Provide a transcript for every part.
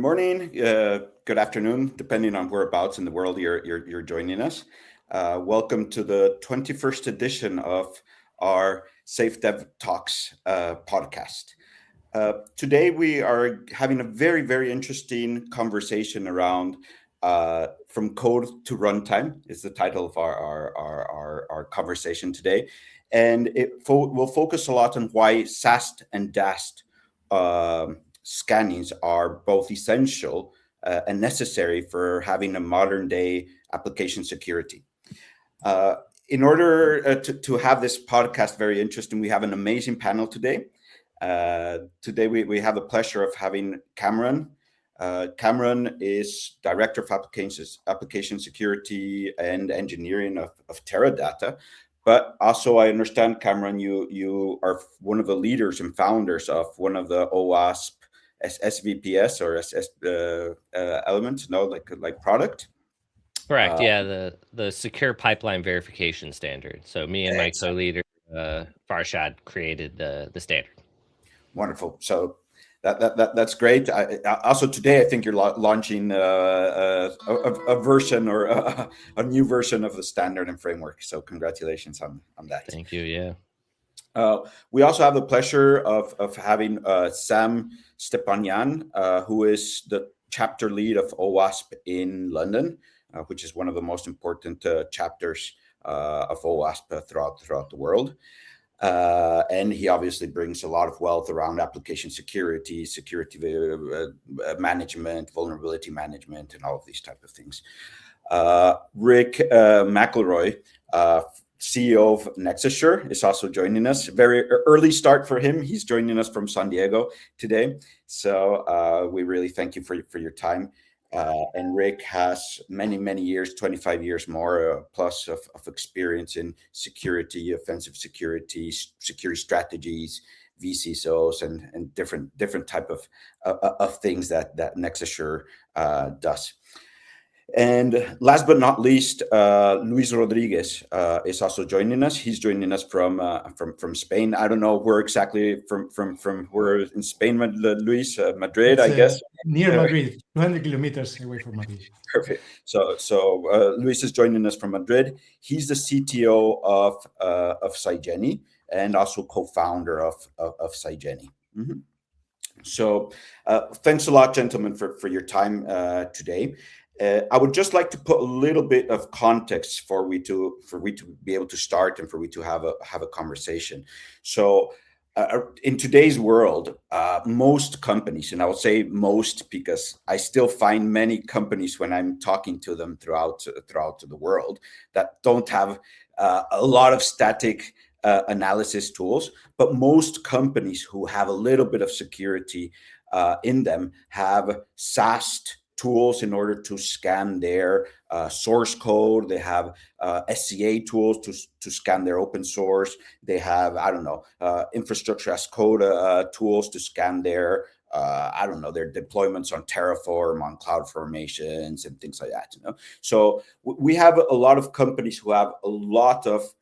morning, good afternoon, depending on whereabouts in the world you're joining us. Welcome to the 21st edition of our SafeDev Talks podcast. Today we are having a very, very interesting conversation around from code to runtime is the title of our conversation today. And we'll focus a lot on why SAST and DAST scannings are both essential and necessary for having a modern day application security. In order to have this podcast very interesting, we have an amazing panel today. Today we have the pleasure of having Cameron. Cameron is Director of Application Security and Engineering of Teradata. But also, I understand, Cameron, you are one of the leaders and founders of one of the OWASP SVPS or SS elements, like product. Correct. Yeah, the secure pipeline verification standard. So me and my co-leader Farshad created the standard. Wonderful. So that's great. Also today, I think you're launching a version or a new version of the standard and framework. So congratulations on that. Thank you. Yeah. We also have the pleasure of having Sam Stepanyan, who is the chapter lead of OWASP in London, which is one of the most important chapters of OWASP throughout the world. And he obviously brings a lot of wealth around application security management, vulnerability management, and all of these type of things. Rick McElroy, CEO of NexusSure, is also joining us. Very early start for him. He's joining us from San Diego today. So we really thank you for your time. And Rick has many years, 25 years more plus of experience in security, offensive security, security strategies, VCSOs, and different type of things that NexusSure does. And last but not least, Luis Rodriguez is also joining us. He's joining us from Spain. I don't know where exactly from where in Spain, Luis, Madrid, I guess. Near Madrid, 200 kilometers away from Madrid. Perfect. So Luis is joining us from Madrid. He's the CTO of Xygeni and also co-founder of Xygeni. Mm-hmm. So thanks a lot, gentlemen, for your time today. I would just like to put a little bit of context for we to be able to start and for we to have a conversation. So in today's world, most companies, and I will say most because I still find many companies when I'm talking to them throughout the world that don't have a lot of static analysis tools, but most companies who have a little bit of security in them have SAST tools in order to scan their source code. They have SCA tools to scan their open source. They have, infrastructure as code tools to scan their, their deployments on Terraform, on cloud formations, and things like that. So we have a lot of companies who have a lot of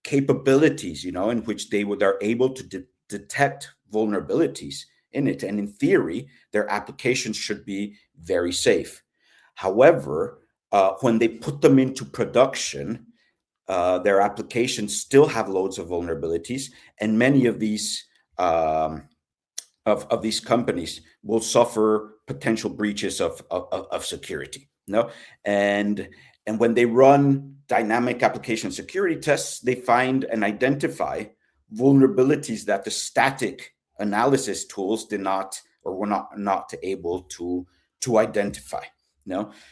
capabilities, in which they're able to detect vulnerabilities in it, and in theory their applications should be very safe. However, when they put them into production, their applications still have loads of vulnerabilities, and many of these of these companies will suffer potential breaches of security. And when they run dynamic application security tests, they find and identify vulnerabilities that the static analysis tools did not or were not able to identify.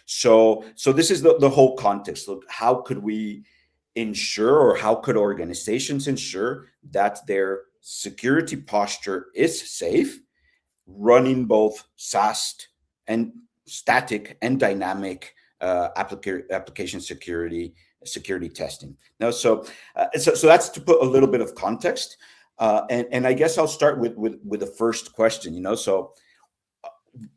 So this is the whole context. Look, how could we ensure, or how could organizations ensure that their security posture is safe, running both SAST and static and dynamic application security testing? So that's to put a little bit of context. And I guess I'll start with the first question. So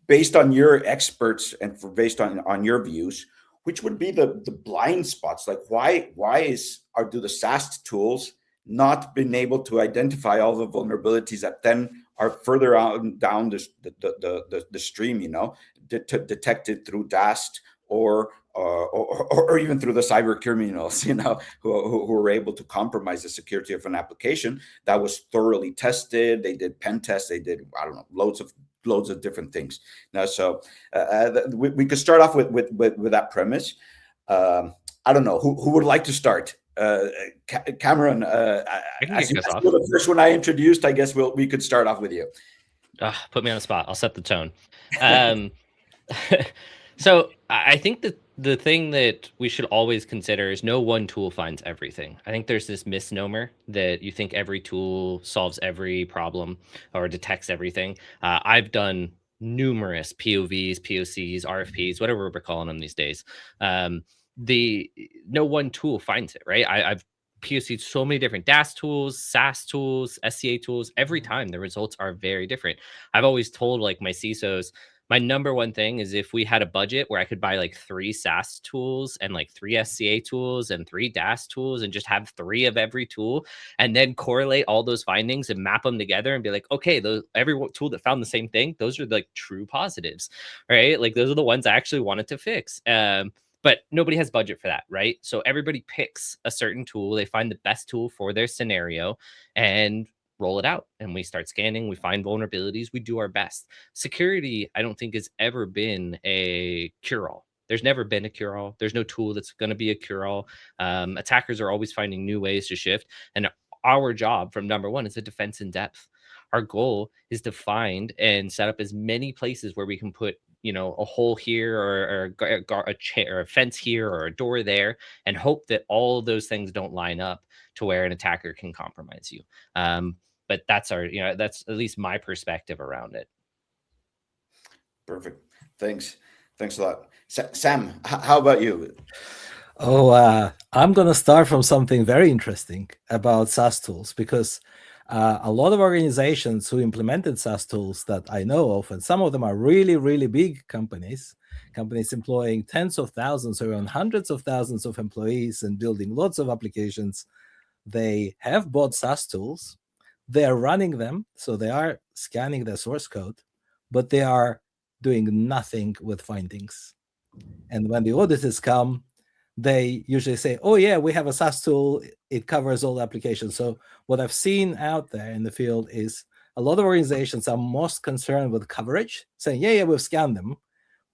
based on your experts and based on your views, which would be the blind spots? Like why do the SAST tools not been able to identify all the vulnerabilities that then are further out down the stream, you know, detected through DAST or even through the cyber criminals, you know, who were able to compromise the security of an application that was thoroughly tested. They did pen tests. They did, I don't know, loads of different things. Now, so we could start off with that premise. I don't know who would like to start. Cameron, as you were the first one I introduced, I guess we could start off with you. Put me on the spot. I'll set the tone. So I think that the thing that we should always consider is no one tool finds everything. I think there's this misnomer that you think every tool solves every problem or detects everything. I've done numerous POVs, POCs, RFPs, whatever we're calling them these days. No one tool finds it, right? I've POC'd so many different DAST tools, SAST tools, SCA tools. Every time the results are very different. I've always told like my CISOs, my number one thing is if we had a budget where I could buy like 3 SAST tools and like 3 SCA tools and 3 DAST tools and just have 3 of every tool and then correlate all those findings and map them together and be like, okay, every tool that found the same thing, those are like true positives, right? Like those are the ones I actually wanted to fix. But nobody has budget for that, right? So everybody picks a certain tool. They find the best tool for their scenario and roll it out. And we start scanning. We find vulnerabilities. We do our best. Security, I don't think, has ever been a cure-all. There's never been a cure-all. There's no tool that's going to be a cure-all. Attackers are always finding new ways to shift. And our job from number one is a defense in depth. Our goal is to find and set up as many places where we can put, you know, a hole here or a chair or a fence here or a door there, and hope that all of those things don't line up to where an attacker can compromise you. But that's that's at least my perspective around it. Perfect. Thanks a lot. Sam, how about you? I'm going to start from something very interesting about SaaS tools, because a lot of organizations who implemented SaaS tools that I know of, and some of them are really, really big companies employing tens of thousands or even hundreds of thousands of employees and building lots of applications. They have bought SaaS tools. They are running them, so they are scanning their source code, but they are doing nothing with findings. And when the auditors come, they usually say, oh yeah, we have a SaaS tool, it covers all applications. So what I've seen out there in the field is a lot of organizations are most concerned with coverage, saying, yeah, we've scanned them,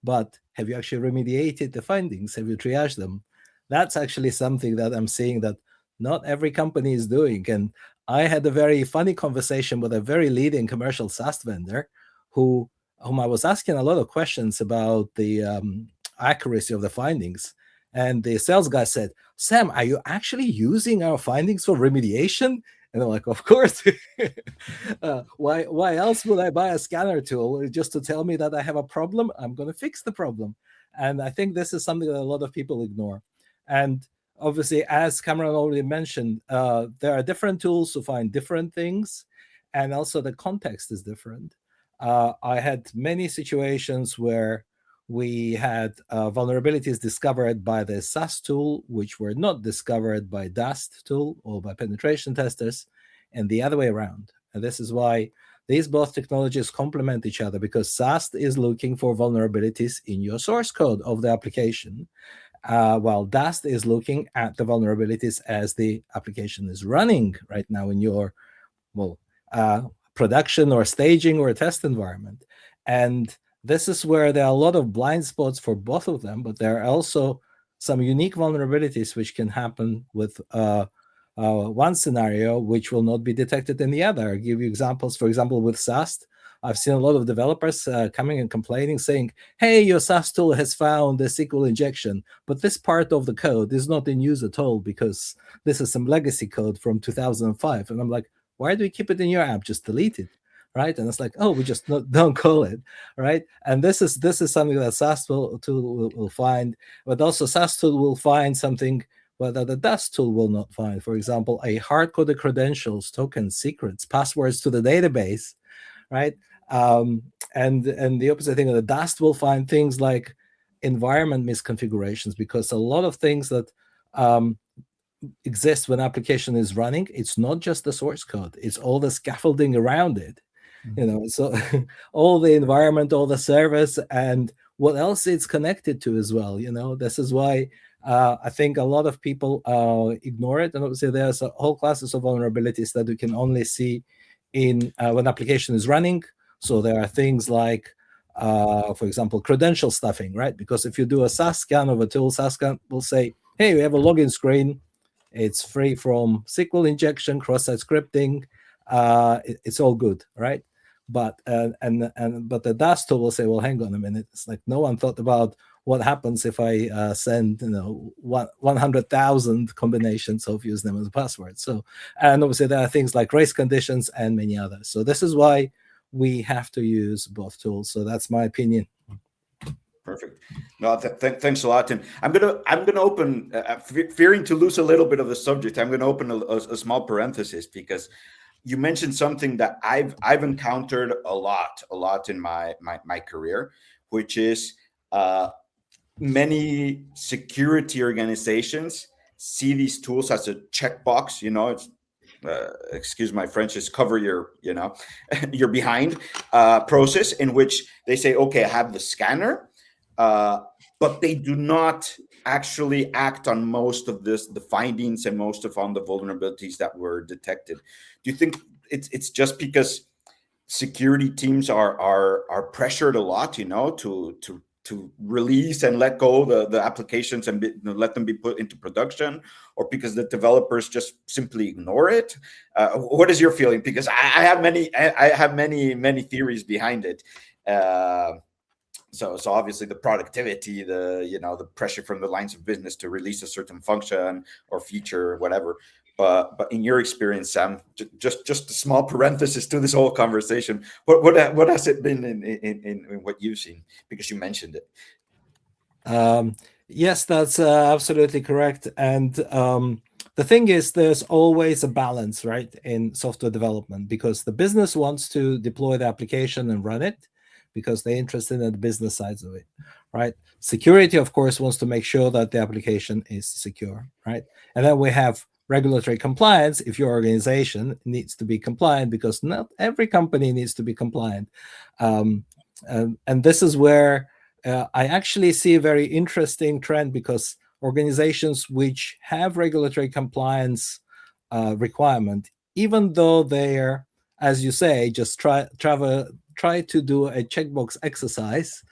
but have you actually remediated the findings? Have you triaged them? That's actually something that I'm seeing that not every company is doing. And I had a very funny conversation with a very leading commercial SaaS vendor whom I was asking a lot of questions about the accuracy of the findings. And the sales guy said, Sam, are you actually using our findings for remediation? And I'm like, of course. Why else would I buy a scanner tool? Just to tell me that I have a problem? I'm going to fix the problem. And I think this is something that a lot of people ignore. And obviously, as Cameron already mentioned, there are different tools to find different things. And also the context is different. I had many situations where we had vulnerabilities discovered by the SAST tool, which were not discovered by DAST tool or by penetration testers, and the other way around. And this is why these both technologies complement each other, because SAST is looking for vulnerabilities in your source code of the application, while DAST is looking at the vulnerabilities as the application is running right now in your production or staging or test environment. And this is where there are a lot of blind spots for both of them, but there are also some unique vulnerabilities which can happen with one scenario which will not be detected in the other. I'll give you examples. For example, with SAST, I've seen a lot of developers coming and complaining, saying, hey, your SAST tool has found a SQL injection, but this part of the code is not in use at all because this is some legacy code from 2005. And I'm like, why do you keep it in your app? Just delete it. Right, and it's like, oh, we just don't call it, right? And this is something that SAST tool will find, but also SAST tool will find something that the DAST tool will not find. For example, a hard-coded credentials, tokens, secrets, passwords to the database, right? And the opposite thing, the DAST will find things like environment misconfigurations, because a lot of things that exist when application is running, it's not just the source code, it's all the scaffolding around it. So all the environment, all the service, and what else it's connected to as well. This is why I think a lot of people ignore it. And obviously there's a whole classes of vulnerabilities that you can only see in when application is running. So there are things like, for example, credential stuffing, right? Because if you do a SAST scan of a tool, SAST scan will say, hey, we have a login screen. It's free from SQL injection, cross-site scripting. It's all good, right? But but the DAST tool will say, well, hang on a minute. It's like no one thought about what happens if I send 100,000 combinations of username and password. So, and obviously there are things like race conditions and many others. So this is why we have to use both tools. So that's my opinion. Perfect. No, thanks a lot, Tim. I'm gonna open, fearing to lose a little bit of the subject. I'm gonna open a small parenthesis, because you mentioned something that I've encountered a lot in my career, which is many security organizations see these tools as a checkbox. It's excuse my French, is cover your your behind process, in which they say, okay, I have the scanner, but they do not actually act on most of the findings and on the vulnerabilities that were detected. Do you think it's just because security teams are pressured a lot, to release and let go the applications and let them be put into production, or because the developers just simply ignore it? What is your feeling? Because I have many theories behind it. So obviously the productivity, the pressure from the lines of business to release a certain function or feature or whatever. But in your experience, Sam, just a small parenthesis to this whole conversation, what has it been in what you've seen? Because you mentioned it. Yes, that's absolutely correct. And the thing is, there's always a balance, right, in software development, because the business wants to deploy the application and run it, because they're interested in the business sides of it, right? Security, of course, wants to make sure that the application is secure, right? And then we have regulatory compliance. If your organization needs to be compliant, because not every company needs to be compliant. And this is where I actually see a very interesting trend, because organizations which have regulatory compliance requirement, even though they're, as you say, just try to do a checkbox exercise,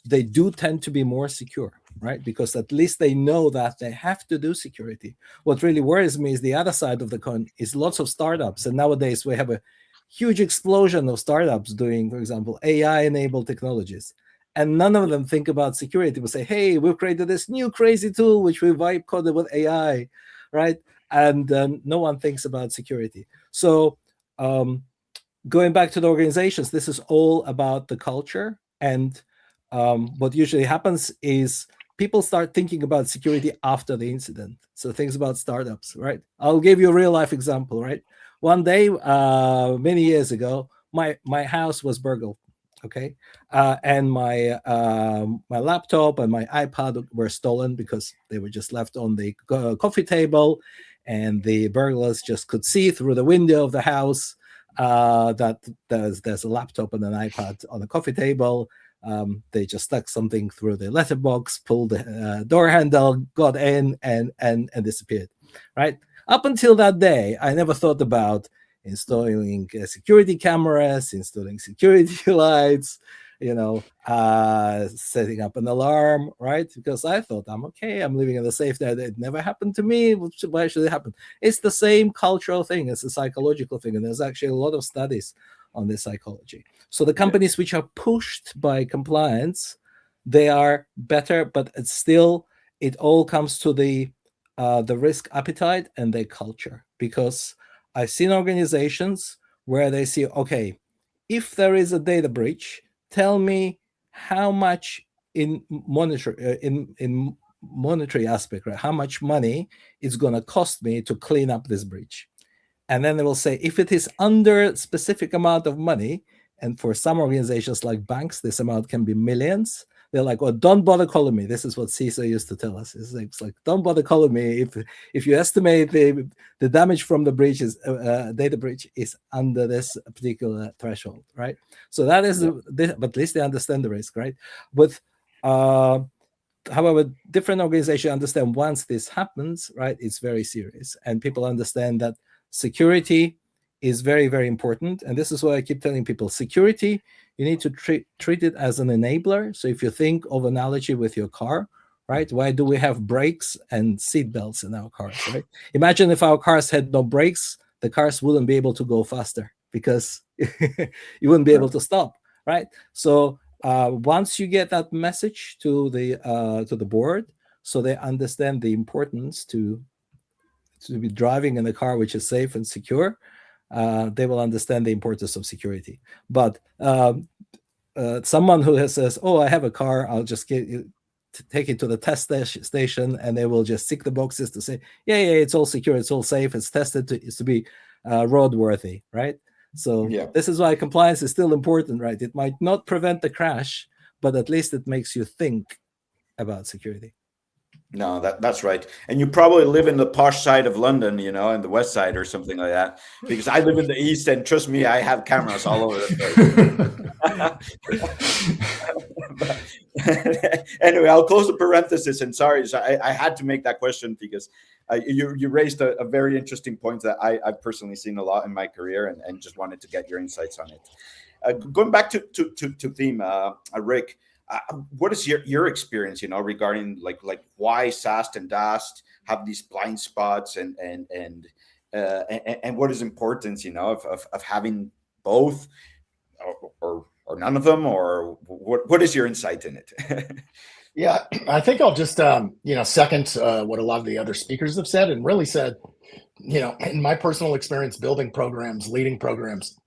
they do tend to be more secure, right? Because at least they know that they have to do security. What really worries me is the other side of the coin, is lots of startups. And nowadays we have a huge explosion of startups doing, for example, AI-enabled technologies. And none of them think about security. We say, hey, we've created this new crazy tool, which we vibe coded with AI, right? And no one thinks about security. So going back to the organizations, this is all about the culture. And what usually happens is people start thinking about security after the incident. So things about startups, right? I'll give you a real life example, right? One day, many years ago, my house was burgled, okay? And my laptop and my iPad were stolen because they were just left on the coffee table, and the burglars just could see through the window of the house that there's a laptop and an iPad on the coffee table. They just stuck something through the letterbox, pulled the door handle, got in, and disappeared, right? Up until that day, I never thought about installing security cameras, installing security lights, setting up an alarm, right? Because I thought, I'm okay, I'm living in the safe there. It never happened to me. Why should it happen? It's the same cultural thing. It's a psychological thing. And there's actually a lot of studies on this psychology. So the companies which are pushed by compliance, they are better, but it's still, it all comes to the risk appetite and their culture. Because I've seen organizations where they see, okay, if there is a data breach, tell me how much in monetary aspect, right? How much money is going to cost me to clean up this breach? And then they will say, if it is under a specific amount of money, and for some organizations like banks, this amount can be millions, they're like, "Oh, don't bother calling me." This is what CISO used to tell us. It's like don't bother calling me if you estimate the damage from the breach is data breach is under this particular threshold, right? So that is but at least they understand the risk, right? But however, different organizations understand once this happens, right, it's very serious, and people understand that security is very, very important. And this is what I keep telling people: security, you need to treat it as an enabler. So if you think of analogy with your car, right, why do we have brakes and seat belts in our cars, right? Imagine if our cars had no brakes, the cars wouldn't be able to go faster because you wouldn't be able to stop, right? So once you get that message to the board, so they understand the importance to be driving in a car which is safe and secure, they will understand the importance of security. But someone who says, "Oh, I have a car, I'll just take it to the test station," and they will just tick the boxes to say, yeah, it's all secure, it's all safe, it's tested to be roadworthy, right? So this is why compliance is still important, right? It might not prevent the crash, but at least it makes you think about security. No, that's right. And you probably live in the posh side of London, in the west side or something like that, because I live in the east, and trust me, I have cameras all over the place. Anyway, I'll close the parenthesis, and sorry, I had to make that question because you raised a very interesting point that I've personally seen a lot in my career, and just wanted to get your insights on it. Going back to theme, Rick, what is your experience, regarding like why SAST and DAST have these blind spots, and what is importance, of having both, or none of them, or what is your insight in it? Yeah, I think I'll just second what a lot of the other speakers have said, and really said, in my personal experience building programs, leading programs,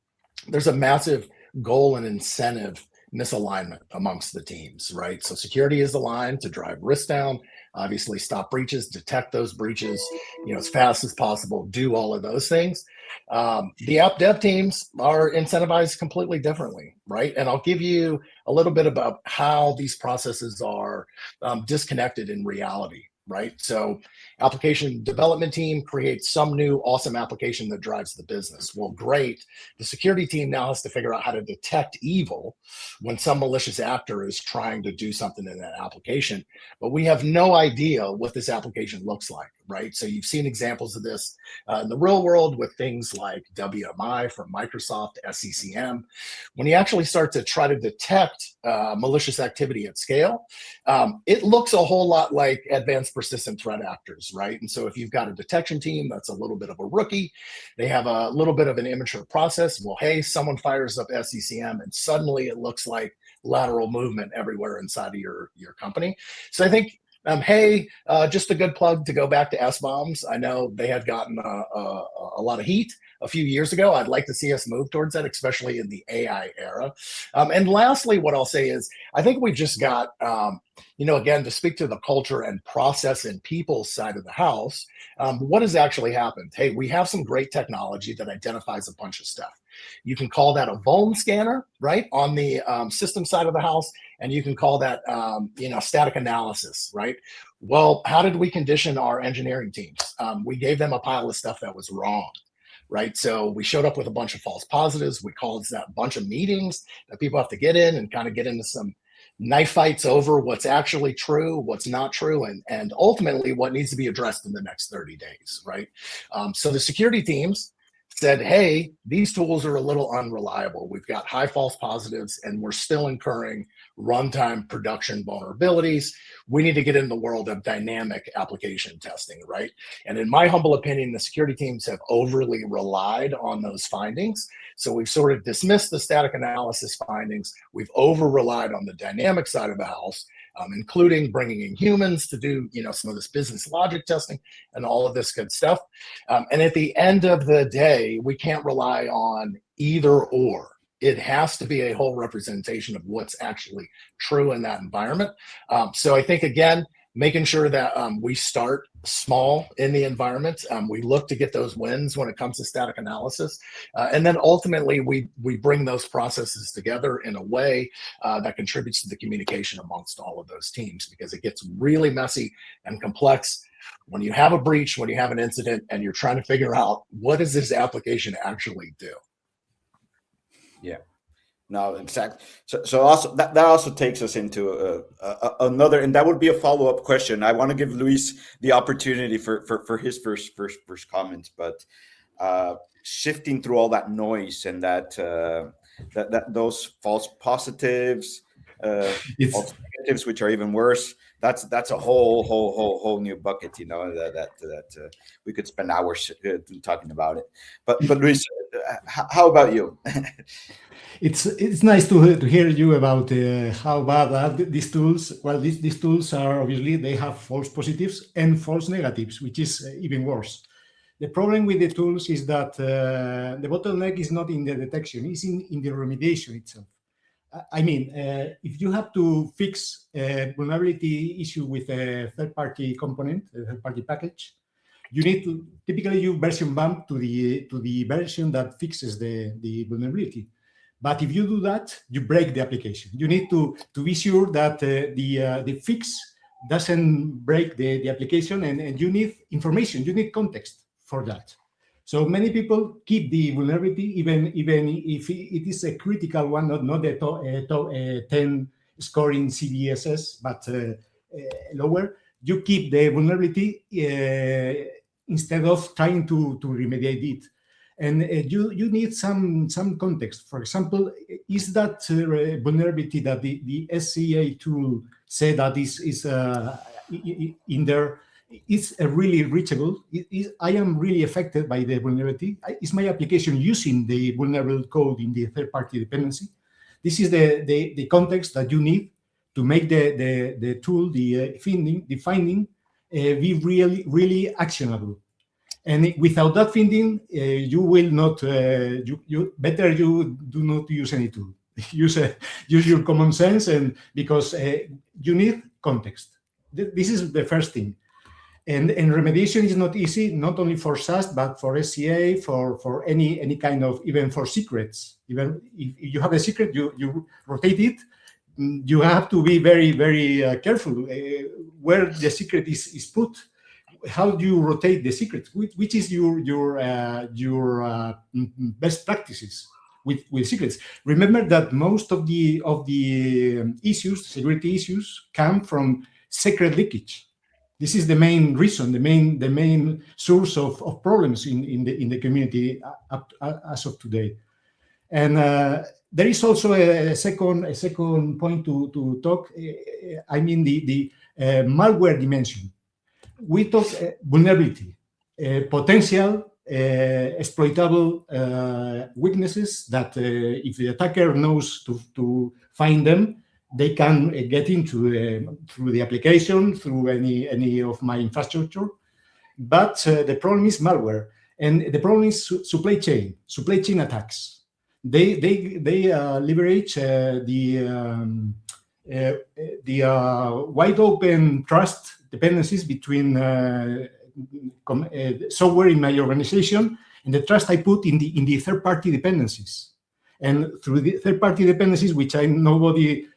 there's a massive goal and incentive misalignment amongst the teams, right? So security is aligned to drive risk down, obviously stop breaches, detect those breaches, as fast as possible, do all of those things. The app dev teams are incentivized completely differently, right? And I'll give you a little bit about how these processes are disconnected in reality, right? So application development team creates some new awesome application that drives the business. Well, great. The security team now has to figure out how to detect evil when some malicious actor is trying to do something in that application, but we have no idea what this application looks like, right? So you've seen examples of this in the real world with things like WMI from Microsoft, SCCM. When you actually start to try to detect malicious activity at scale, it looks a whole lot like advanced persistent threat actors, right? And so if you've got a detection team that's a little bit of a rookie, they have a little bit of an immature process. Well, hey, someone fires up SCCM and suddenly it looks like lateral movement everywhere inside of your company. So I think, just a good plug to go back to SBOMs. I know they had gotten a lot of heat a few years ago. I'd like to see us move towards that, especially in the AI era. And lastly, what I'll say is, I think we've just got, again, to speak to the culture and process and people side of the house, what has actually happened? Hey, we have some great technology that identifies a bunch of stuff. You can call that a vuln scanner, right, on the system side of the house, and you can call that, static analysis, right? Well, how did we condition our engineering teams? We gave them a pile of stuff that was wrong, right? So we showed up with a bunch of false positives. We called that bunch of meetings that people have to get in and kind of get into some knife fights over what's actually true, what's not true, and ultimately what needs to be addressed in the next 30 days, right? So the security teams said, hey, these tools are a little unreliable. We've got high false positives and we're still incurring runtime production vulnerabilities. We need to get in the world of dynamic application testing, right? And in my humble opinion, the security teams have overly relied on those findings. So we've sort of dismissed the static analysis findings. We've over-relied on the dynamic side of the house, including bringing in humans to do, some of this business logic testing and all of this good stuff. And at the end of the day, we can't rely on either or. It has to be a whole representation of what's actually true in that environment. So I think, again, making sure that we start small in the environment. We look to get those wins when it comes to static analysis. And then ultimately, we bring those processes together in a way that contributes to the communication amongst all of those teams, because it gets really messy and complex when you have a breach, when you have an incident, and you're trying to figure out, what does this application actually do? Yeah. No, exactly. So also that also takes us into another, and that would be a follow-up question. I want to give Luis the opportunity for his first comments, but shifting through all that noise and that those false positives, false negatives, which are even worse. That's a whole new bucket, you know, that we could spend hours talking about it. But Luis, how about you? It's nice to hear you about how bad are these tools. Well, these tools are obviously, they have false positives and false negatives, which is even worse. The problem with the tools is that the bottleneck is not in the detection, it's in the remediation itself. I mean, if you have to fix a vulnerability issue with a third-party component, a third-party package, you need to typically you version bump to the version that fixes the vulnerability. But if you do that, you break the application. You need to be sure that the fix doesn't break the application, and you need information, you need context for that. So many people keep the vulnerability even if it is a critical one, not a 10 scoring CVSS, but lower. You keep the vulnerability instead of trying to remediate it. And you need some context. For example, is that vulnerability that the SCA tool said that is in there, is really reachable? I am really affected by the vulnerability. Is my application using the vulnerable code in the third-party dependency? This is the context that you need to make the tool, the finding, be really actionable. And without that finding, you will not. Better you do not use any tool. Use your common sense, and because you need context. This is the first thing. And remediation is not easy, not only for SAST, but for SCA, for any kind of, even for secrets. Even if you have a secret, you rotate it. You have to be very careful where the secret is put. How do you rotate the secret? Which is your best practices with secrets? Remember that most of the issues, security issues, come from secret leakage. This is the main reason, the main source of problems in the community as of today. And there is also a second point to talk. I mean the malware dimension. We talk vulnerability, potential exploitable weaknesses that if the attacker knows to find them, they can get into through the application, through any of my infrastructure. But the problem is malware, and the problem is supply chain attacks. They leverage the wide open trust dependencies between software in my organization and the trust I put in the third-party dependencies. And through the third-party dependencies, which nobody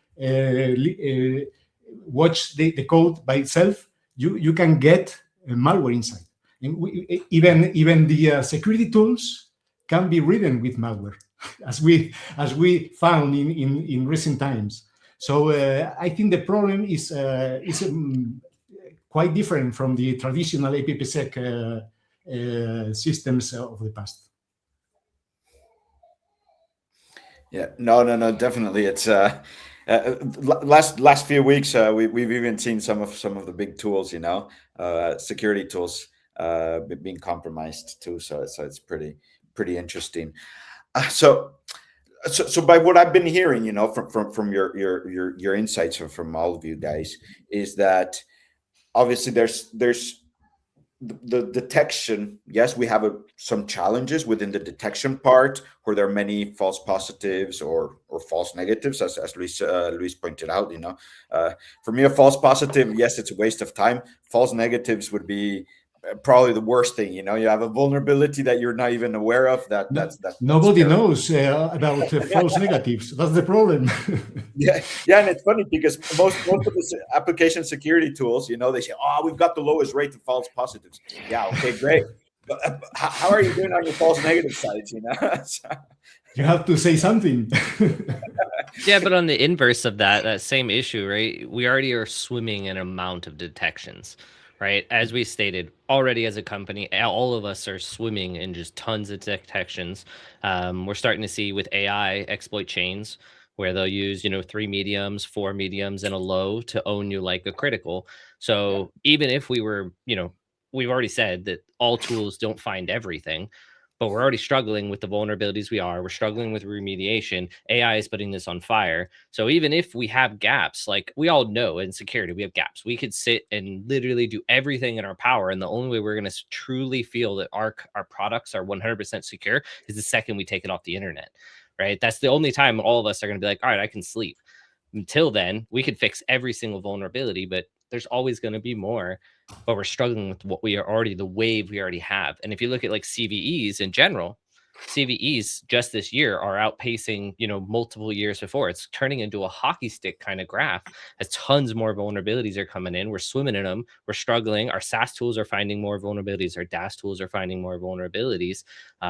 watch the code by itself, you can get malware inside. And even the security tools can be written with malware, as we found in recent times. So I think the problem is quite different from the traditional AppSec systems of the past. Yeah, no, definitely. It's last few weeks we've even seen some of the big tools, you know, security tools being compromised too. So it's pretty interesting. So by what I've been hearing, you know, from your insights from all of you guys, is that obviously there's the detection, yes, we have some challenges within the detection part, where there are many false positives or false negatives, as Luis pointed out. For me, a false positive, yes, it's a waste of time. False negatives would be probably the worst thing. You have a vulnerability that you're not even aware of. That's Nobody terrible. knows about false negatives. That's the problem. Yeah, and it's funny because most of the application security tools, they say, "Oh, we've got the lowest rate of false positives." Yeah, okay, great. But how are you doing on your false negative sides? You have to say something. Yeah, but on the inverse of that same issue, right? We already are swimming in amount of detections, right? As we stated already, as a company, all of us are swimming in just tons of detections. We're starting to see with AI exploit chains where they'll use, 3 mediums, 4 mediums, and a low to own you like a critical. So even if we were, we've already said that all tools don't find everything, but we're already struggling with the vulnerabilities we're struggling with remediation. AI is putting this on fire. So even if we have gaps, like we all know in security, we have gaps. We could sit and literally do everything in our power. And the only way we're going to truly feel that our products are 100% secure is the second we take it off the internet, right? That's the only time all of us are going to be like, all right, I can sleep. Until then, we could fix every single vulnerability, but there's always going to be more. But we're struggling with what we are already, the wave we already have. And if you look at like CVEs in general, CVEs just this year are outpacing, multiple years before. It's turning into a hockey stick kind of graph as tons more vulnerabilities are coming in. We're swimming in them. We're struggling. Our SAST tools are finding more vulnerabilities. Our DAST tools are finding more vulnerabilities.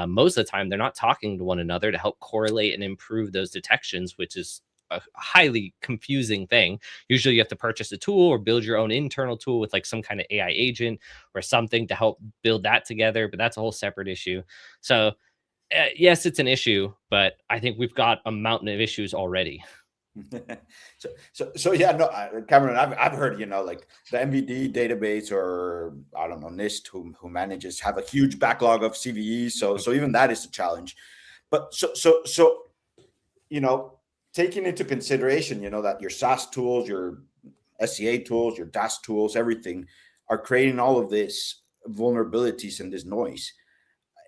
Most of the time, they're not talking to one another to help correlate and improve those detections, which is a highly confusing thing. Usually you have to purchase a tool or build your own internal tool with like some kind of AI agent or something to help build that together, but that's a whole separate issue. So yes, it's an issue, but I think we've got a mountain of issues already. So yeah, no, Cameron, I've heard, like the MVD database, or I don't know, NIST, who manages, have a huge backlog of CVEs. So even that is a challenge. But so taking into consideration, that your SAST tools, your SCA tools, your DAST tools, everything are creating all of this vulnerabilities and this noise.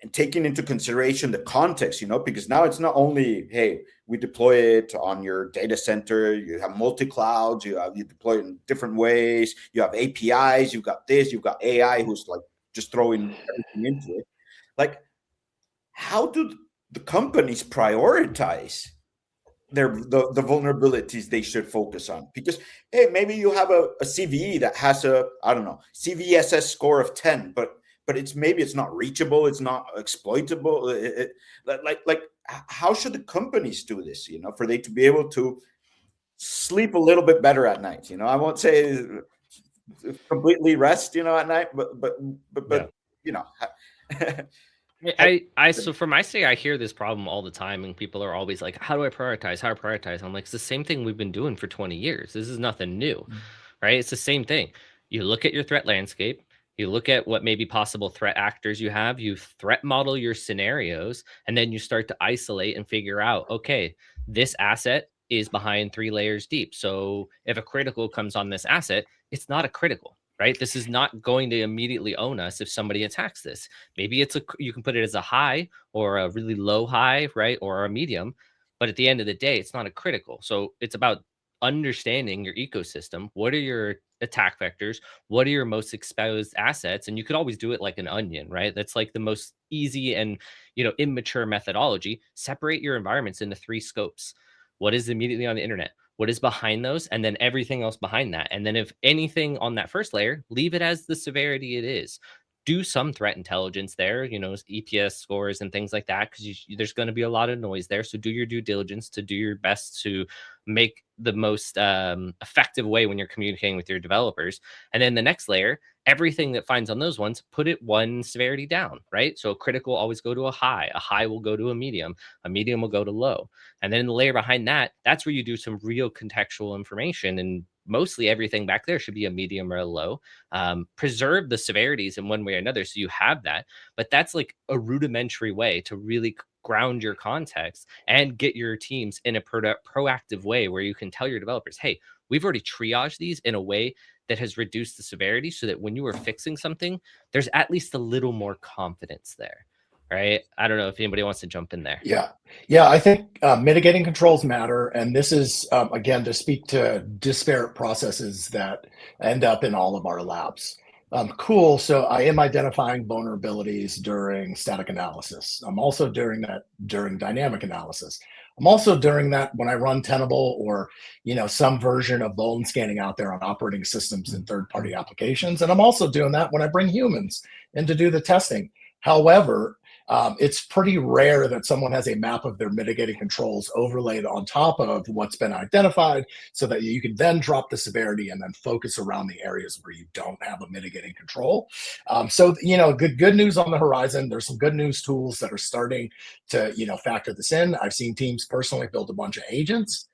And taking into consideration the context, because now it's not only, hey, we deploy it on your data center, you have multi-clouds, you deploy it in different ways, you have APIs, you've got this, you've got AI who's like just throwing everything into it. Like, how do the companies prioritize the vulnerabilities they should focus on? Because, hey, maybe you have a CVE that has a, I don't know, CVSS score of 10, but it's not reachable, it's not exploitable. Like how should the companies do this, for they to be able to sleep a little bit better at night? I won't say completely rest, at night, but So for my sake, I hear this problem all the time, and people are always like, how do I prioritize? How do I prioritize? I'm like, it's the same thing we've been doing for 20 years. This is nothing new, right? It's the same thing. You look at your threat landscape, you look at what maybe possible threat actors you have, you threat model your scenarios, and then you start to isolate and figure out, okay, this asset is behind 3 layers deep. So if a critical comes on this asset, it's not a critical, right? This is not going to immediately own us if somebody attacks this. Maybe you can put it as a high or a really low high, right? Or a medium. But at the end of the day, it's not a critical. So it's about understanding your ecosystem. What are your attack vectors? What are your most exposed assets? And you could always do it like an onion, right? That's like the most easy and, immature methodology. Separate your environments into 3 scopes. What is immediately on the internet? What is behind those? And then everything else behind that. And then if anything on that first layer, leave it as the severity it is. Do some threat intelligence there, EPS scores and things like that, because there's going to be a lot of noise there. So do your due diligence to do your best to make the most effective way when you're communicating with your developers. And then the next layer, everything that finds on those ones, put it 1 severity down, right? So a critical always go to a high will go to a medium will go to low. And then the layer behind that, that's where you do some real contextual information, and mostly everything back there should be a medium or a low. Preserve the severities in one way or another so you have that, but that's like a rudimentary way to really ground your context and get your teams in a proactive way where you can tell your developers, hey, we've already triaged these in a way that has reduced the severity so that when you are fixing something, there's at least a little more confidence there, right? I don't know if anybody wants to jump in there. Yeah, I think mitigating controls matter, and this is again to speak to disparate processes that end up in all of our labs. Cool. So I am identifying vulnerabilities during static analysis. I'm also doing that during dynamic analysis. I'm also doing that when I run Tenable or some version of vuln scanning out there on operating systems and third-party applications. And I'm also doing that when I bring humans in to do the testing. However, it's pretty rare that someone has a map of their mitigating controls overlaid on top of what's been identified so that you can then drop the severity and then focus around the areas where you don't have a mitigating control. So, good news on the horizon. There's some good news tools that are starting to, factor this in. I've seen teams personally build a bunch of agents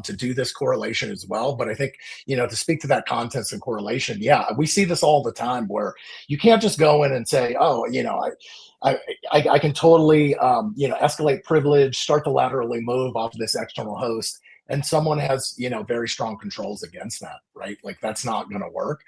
to do this correlation as well. But I think, to speak to that context and correlation, yeah, we see this all the time where you can't just go in and say, oh, I can totally, escalate privilege, start to laterally move off this external host, and someone has, very strong controls against that, right? Like that's not going to work.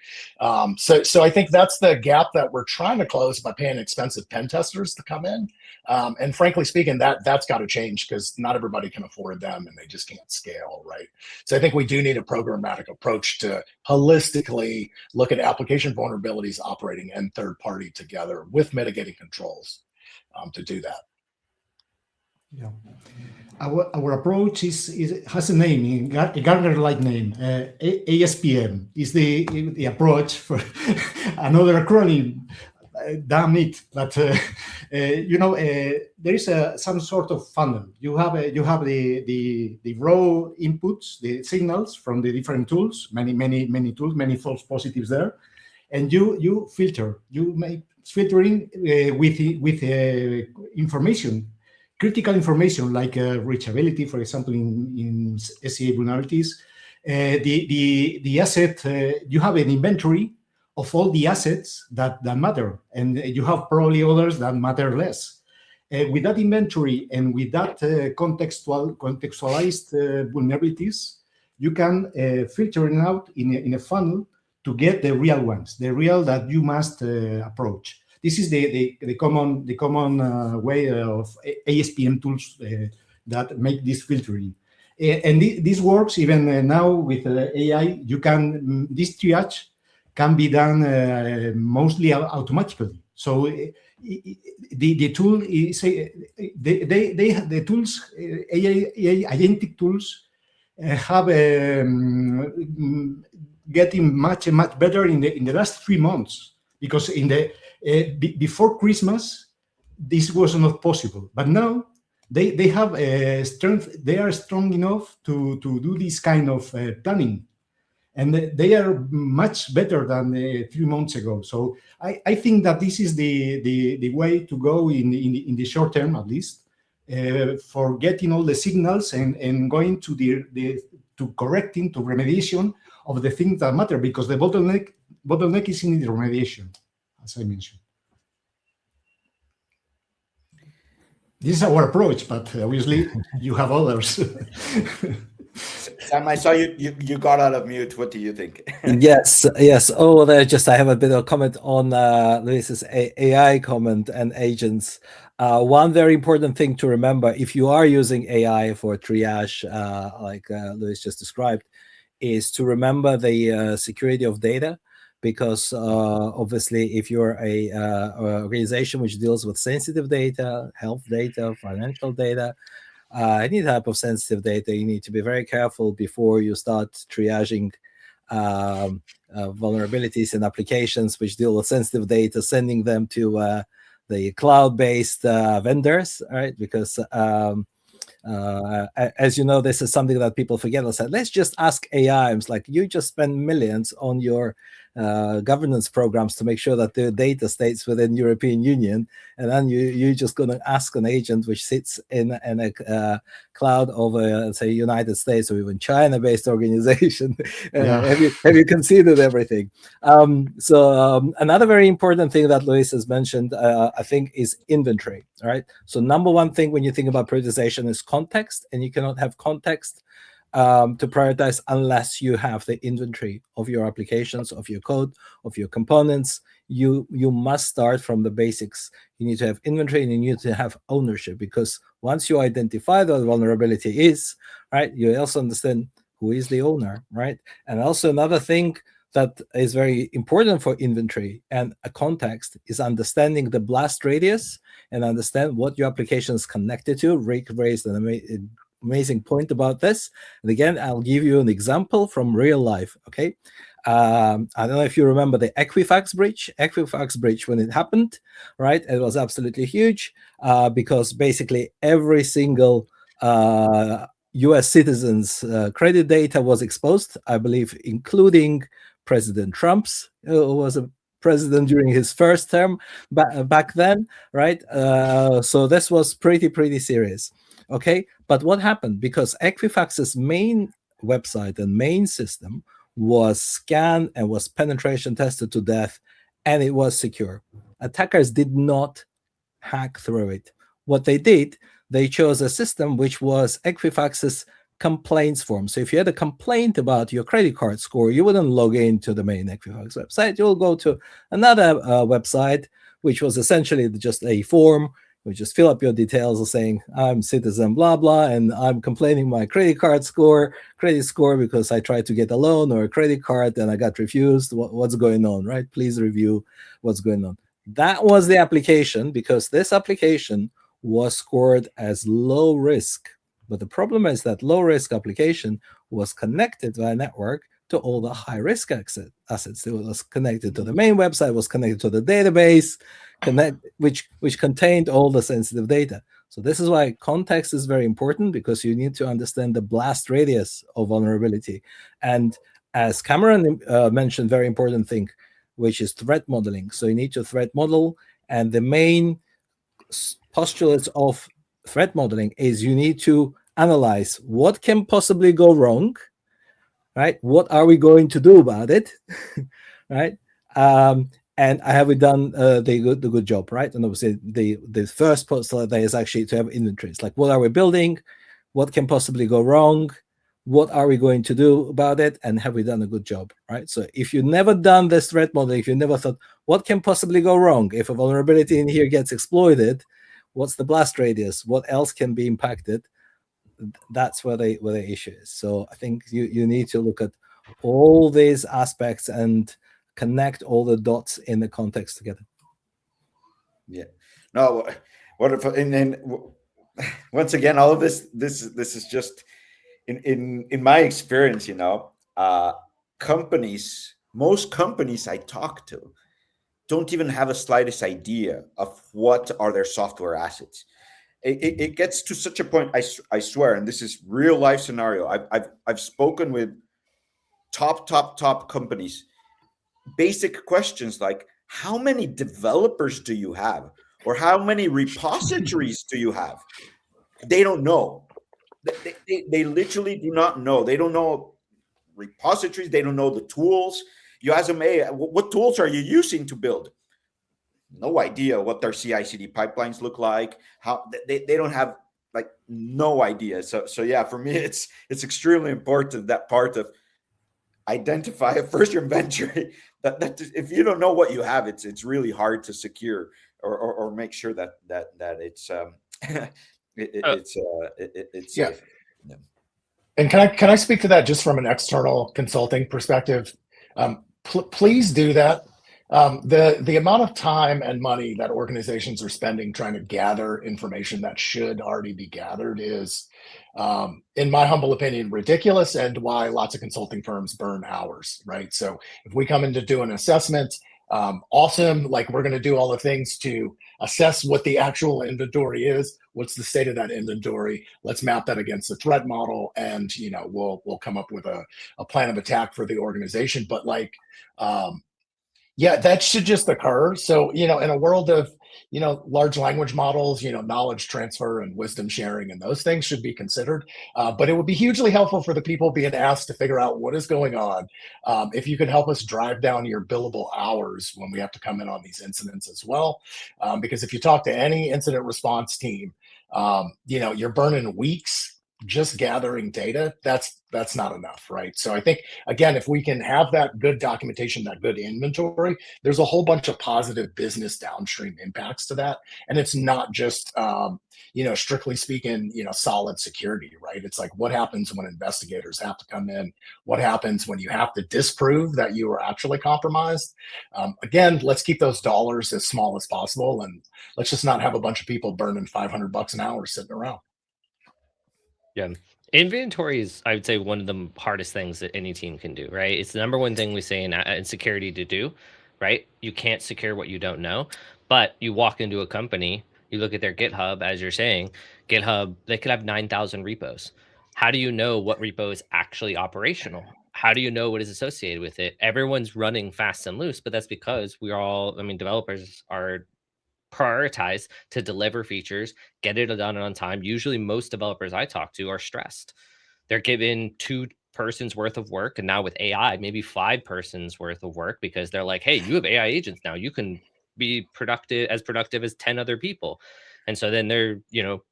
So I think that's the gap that we're trying to close by paying expensive pen testers to come in. And frankly speaking, that's got to change because not everybody can afford them and they just can't scale, right? So I think we do need a programmatic approach to holistically look at application vulnerabilities operating and third party together with mitigating controls to do that. Yeah. Our approach has a name, a Gartner-like name. ASPM is the approach for another acronym. Damn it! But there is some sort of funnel. You have the raw inputs, the signals from the different tools, many tools, many false positives there, and you filter. You make filtering with information. Critical information like reachability, for example, in SCA vulnerabilities, the asset, you have an inventory of all the assets that matter, and you have probably others that matter less. With that inventory and with that contextualized vulnerabilities, you can filter it out in a funnel to get the real ones, the real that you must approach. This is the common way of ASPM tools that make this filtering, and this works even now with AI. This triage can be done mostly automatically. So the tool is the tools AI agentic tools have getting much better in the last 3 months because in the before Christmas, this was not possible. But now they have strength. They are strong enough to do this kind of planning, and they are much better than 3 months ago. So I think that this is the way to go in the short term, at least, for getting all the signals and going to to correcting, to remediation of the things that matter, because the bottleneck is in the remediation, as I mentioned. This is our approach, but obviously you have others. Sam, I saw you got out of mute. What do you think? Yes. Oh, I have a bit of comment on Luis's AI comment and agents. One very important thing to remember, if you are using AI for triage, like Luis just described, is to remember the security of data. Because obviously, if you're a organization which deals with sensitive data, health data, financial data, any type of sensitive data, you need to be very careful before you start triaging vulnerabilities in applications which deal with sensitive data, sending them to the cloud-based vendors, right? Because as you know, this is something that people forget. I said, let's just ask AI. It's like, you just spend millions on your governance programs to make sure that the data stays within European Union, and then you're just going to ask an agent which sits in a cloud over, say, United States or even China-based organization. Have you considered everything? Another very important thing that Luis has mentioned, I think, is inventory. Right. So number one thing when you think about prioritization is context, and you cannot have context to prioritize unless you have the inventory of your applications, of your code, of your components. You must start from the basics. You need to have inventory and you need to have ownership, because once you identify what vulnerability is, right, you also understand who is the owner, right? And also another thing that is very important for inventory and a context is understanding the blast radius and understand what your application is connected to. Rick raised an amazing point about this. And again, I'll give you an example from real life, okay? I don't know if you remember the Equifax breach. Equifax breach, when it happened, right, it was absolutely huge because basically every single US citizens' credit data was exposed, I believe, including President Trump's, who was a president during his first term back then, right? So this was pretty serious, okay? But what happened? Because Equifax's main website and main system was scanned and was penetration tested to death, and it was secure. Attackers did not hack through it. What they did, they chose a system which was Equifax's complaints form. So if you had a complaint about your credit card score, you wouldn't log into the main Equifax website. You'll go to another website, which was essentially just a form. You just fill up your details saying, I'm citizen blah blah, and I'm complaining my credit score because I tried to get a loan or a credit card and I got refused. What's going on, right? Please review what's going on. That was the application, because this application was scored as low risk. But the problem is that low risk application was connected via network to all the high risk assets. It was connected to the main website, was connected to the database, which contained all the sensitive data. So this is why context is very important, because you need to understand the blast radius of vulnerability. And as Cameron mentioned, very important thing, which is threat modeling. So you need to threat model, and the main postulates of threat modeling is you need to analyze what can possibly go wrong, right? What are we going to do about it, right? And have we done the good job, right? And obviously the first postulate there is actually to have inventories. Like, what are we building? What can possibly go wrong? What are we going to do about it? And have we done a good job, right? So if you've never done this threat modeling, if you never thought, what can possibly go wrong? If a vulnerability in here gets exploited, what's the blast radius? What else can be impacted? That's where the issue is. So I think you need to look at all these aspects and connect all the dots in the context together. Yeah. No. What if? And then once again, all of this is just in my experience. You know, most companies I talk to don't even have a slightest idea of what are their software assets. It gets to such a point, I swear, and this is real life scenario. I've spoken with top companies. Basic questions like, how many developers do you have, or how many repositories do you have? They don't know. They literally do not know. They don't know repositories. They don't know the tools. You ask them, hey, what tools are you using to build? No idea what their CI/CD pipelines look like. How they don't have, like, no idea. So yeah, for me, it's extremely important, that part of identify first your inventory. That if you don't know what you have, it's really hard to secure or make sure that it's it's Yeah. safe. Yeah. And can I speak to that just from an external consulting perspective? Please do that. The amount of time and money that organizations are spending trying to gather information that should already be gathered is, in my humble opinion, ridiculous, and why lots of consulting firms burn hours, right? So if we come in to do an assessment, awesome, like, we're going to do all the things to assess what the actual inventory is. What's the state of that inventory? Let's map that against the threat model, and we'll come up with a plan of attack for the organization. But like, yeah, that should just occur. So, in a world of, large language models, knowledge transfer and wisdom sharing, and those things should be considered. But it would be hugely helpful for the people being asked to figure out what is going on. If you could help us drive down your billable hours when we have to come in on these incidents as well. Because if you talk to any incident response team, you're burning weeks just gathering data, that's not enough, right? So I think, again, if we can have that good documentation, that good inventory, there's a whole bunch of positive business downstream impacts to that. And it's not just, strictly speaking, solid security, right? It's like, what happens when investigators have to come in? What happens when you have to disprove that you were actually compromised? Again, let's keep those dollars as small as possible, and let's just not have a bunch of people burning $500 an hour sitting around. Yeah. Inventory is, I would say, one of the hardest things that any team can do, right? It's the number one thing we say in security to do, right? You can't secure what you don't know. But you walk into a company, you look at their GitHub, as you're saying, GitHub, they could have 9,000 repos. How do you know what repo is actually operational? How do you know what is associated with it? Everyone's running fast and loose, but that's because developers are prioritize to deliver features, get it done on time. Usually most developers I talk to are stressed. They're given 2 persons worth of work, and now with AI, maybe 5 persons worth of work, because they're like, hey, you have AI agents now. You can be productive as 10 other people. And so then they're,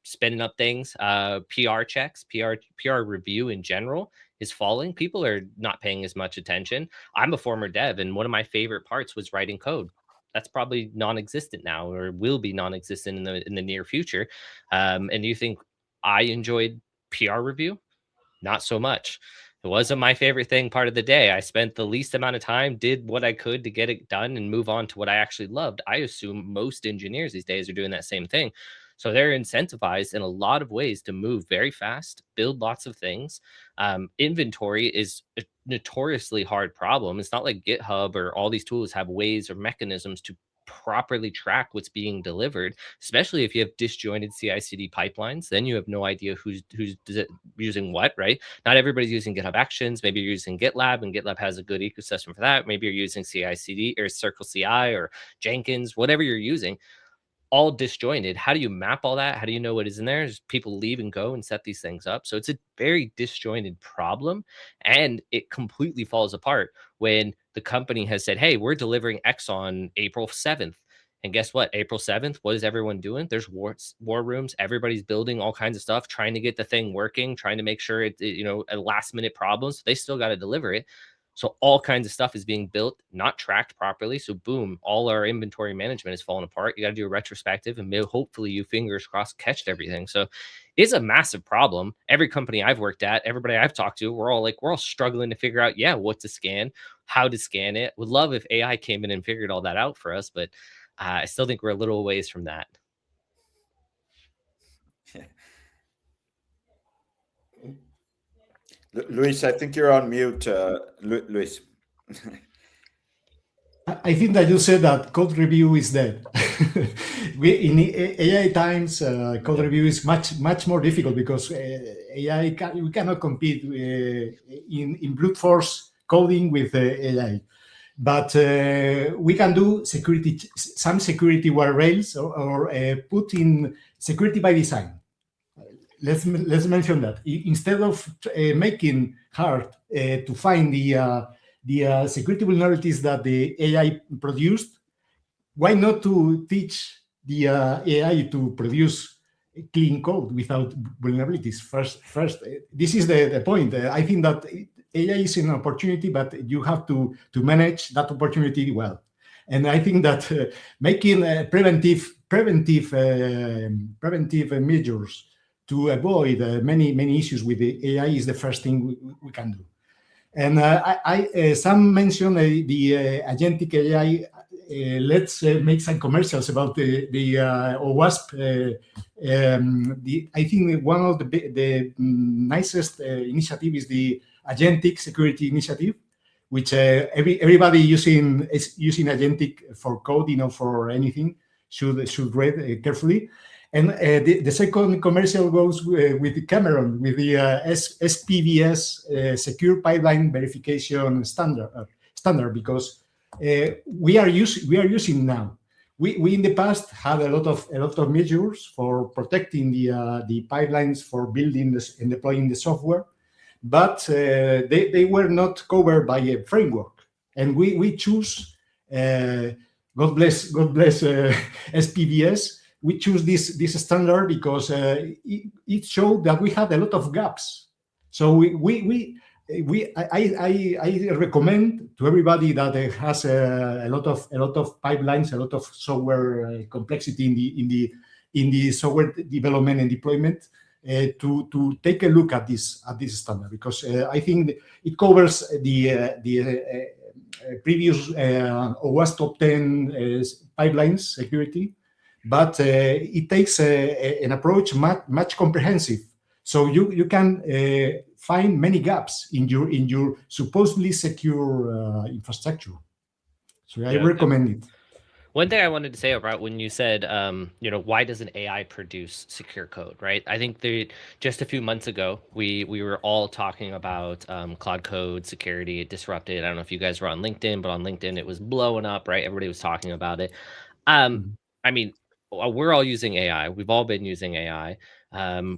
spinning up things. PR checks, PR review in general is falling. People are not paying as much attention. I'm a former dev, and one of my favorite parts was writing code. That's probably non-existent now, or will be non-existent in the near future. And you think I enjoyed PR review? Not so much. It wasn't my favorite part of the day. I spent the least amount of time, did what I could to get it done, and move on to what I actually loved. I assume most engineers these days are doing that same thing. So they're incentivized in a lot of ways to move very fast, build lots of things. Inventory is a notoriously hard problem. It's not like GitHub or all these tools have ways or mechanisms to properly track what's being delivered, especially if you have disjointed CI/CD pipelines. Then you have no idea who's using what, right? Not everybody's using GitHub Actions. Maybe you're using GitLab, and GitLab has a good ecosystem for that. Maybe you're using CI/CD or Circle CI or Jenkins, whatever you're using. All disjointed. How do you map all that? How do you know what is in there? Just people leave and go and set these things up. So it's a very disjointed problem, and it completely falls apart when the company has said, hey, we're delivering X on April 7th. And guess what? April 7th, what is everyone doing? There's war rooms. Everybody's building all kinds of stuff, trying to get the thing working, trying to make sure a last minute problem. So they still got to deliver it. So all kinds of stuff is being built, not tracked properly. So boom, all our inventory management is falling apart. You got to do a retrospective, and hopefully you, fingers crossed, catch everything. So it's a massive problem. Every company I've worked at, everybody I've talked to, we're all struggling to figure out, what to scan, how to scan it. Would love if AI came in and figured all that out for us, but I still think we're a little ways from that. Luis, I think you're on mute, Luis. I think that you said that code review is dead. In AI times, code review is much more difficult because we cannot compete in brute force coding with AI. But we can do some security guardrails or put in security by design. Let's mention that instead of making hard to find the security vulnerabilities that the AI produced, why not to teach the AI to produce clean code without vulnerabilities first? This is the point. I think that AI is an opportunity, but you have to manage that opportunity well. And I think that making preventive measures to avoid many issues with the AI is the first thing we can do. And some mention the agentic AI. Let's make some commercials about the OWASP. I think one of the nicest initiative is the Agentic Security Initiative, which everybody using agentic for coding or for anything should read carefully. And the second commercial goes with Cameron, with the SPVS Secure Pipeline Verification standard, because we are using now. We in the past had a lot of measures for protecting the pipelines for building this and deploying the software, but they were not covered by a framework, and we choose. God bless SPVS. we choose this standard because it showed that we had a lot of gaps. So I recommend to everybody that has a lot of pipelines, a lot of software complexity in the software development and deployment, to take a look at this standard, because I think it covers the previous OWASP top 10 pipelines security, but it takes an approach much comprehensive. So you can find many gaps in your supposedly secure infrastructure. So I recommend it. One thing I wanted to say about when you said, why doesn't AI produce secure code, right? I think just a few months ago, we were all talking about cloud code security. It disrupted. I don't know if you guys were on LinkedIn, but on LinkedIn, it was blowing up, right? Everybody was talking about it. I mean, we're all using AI. We've all been using AI.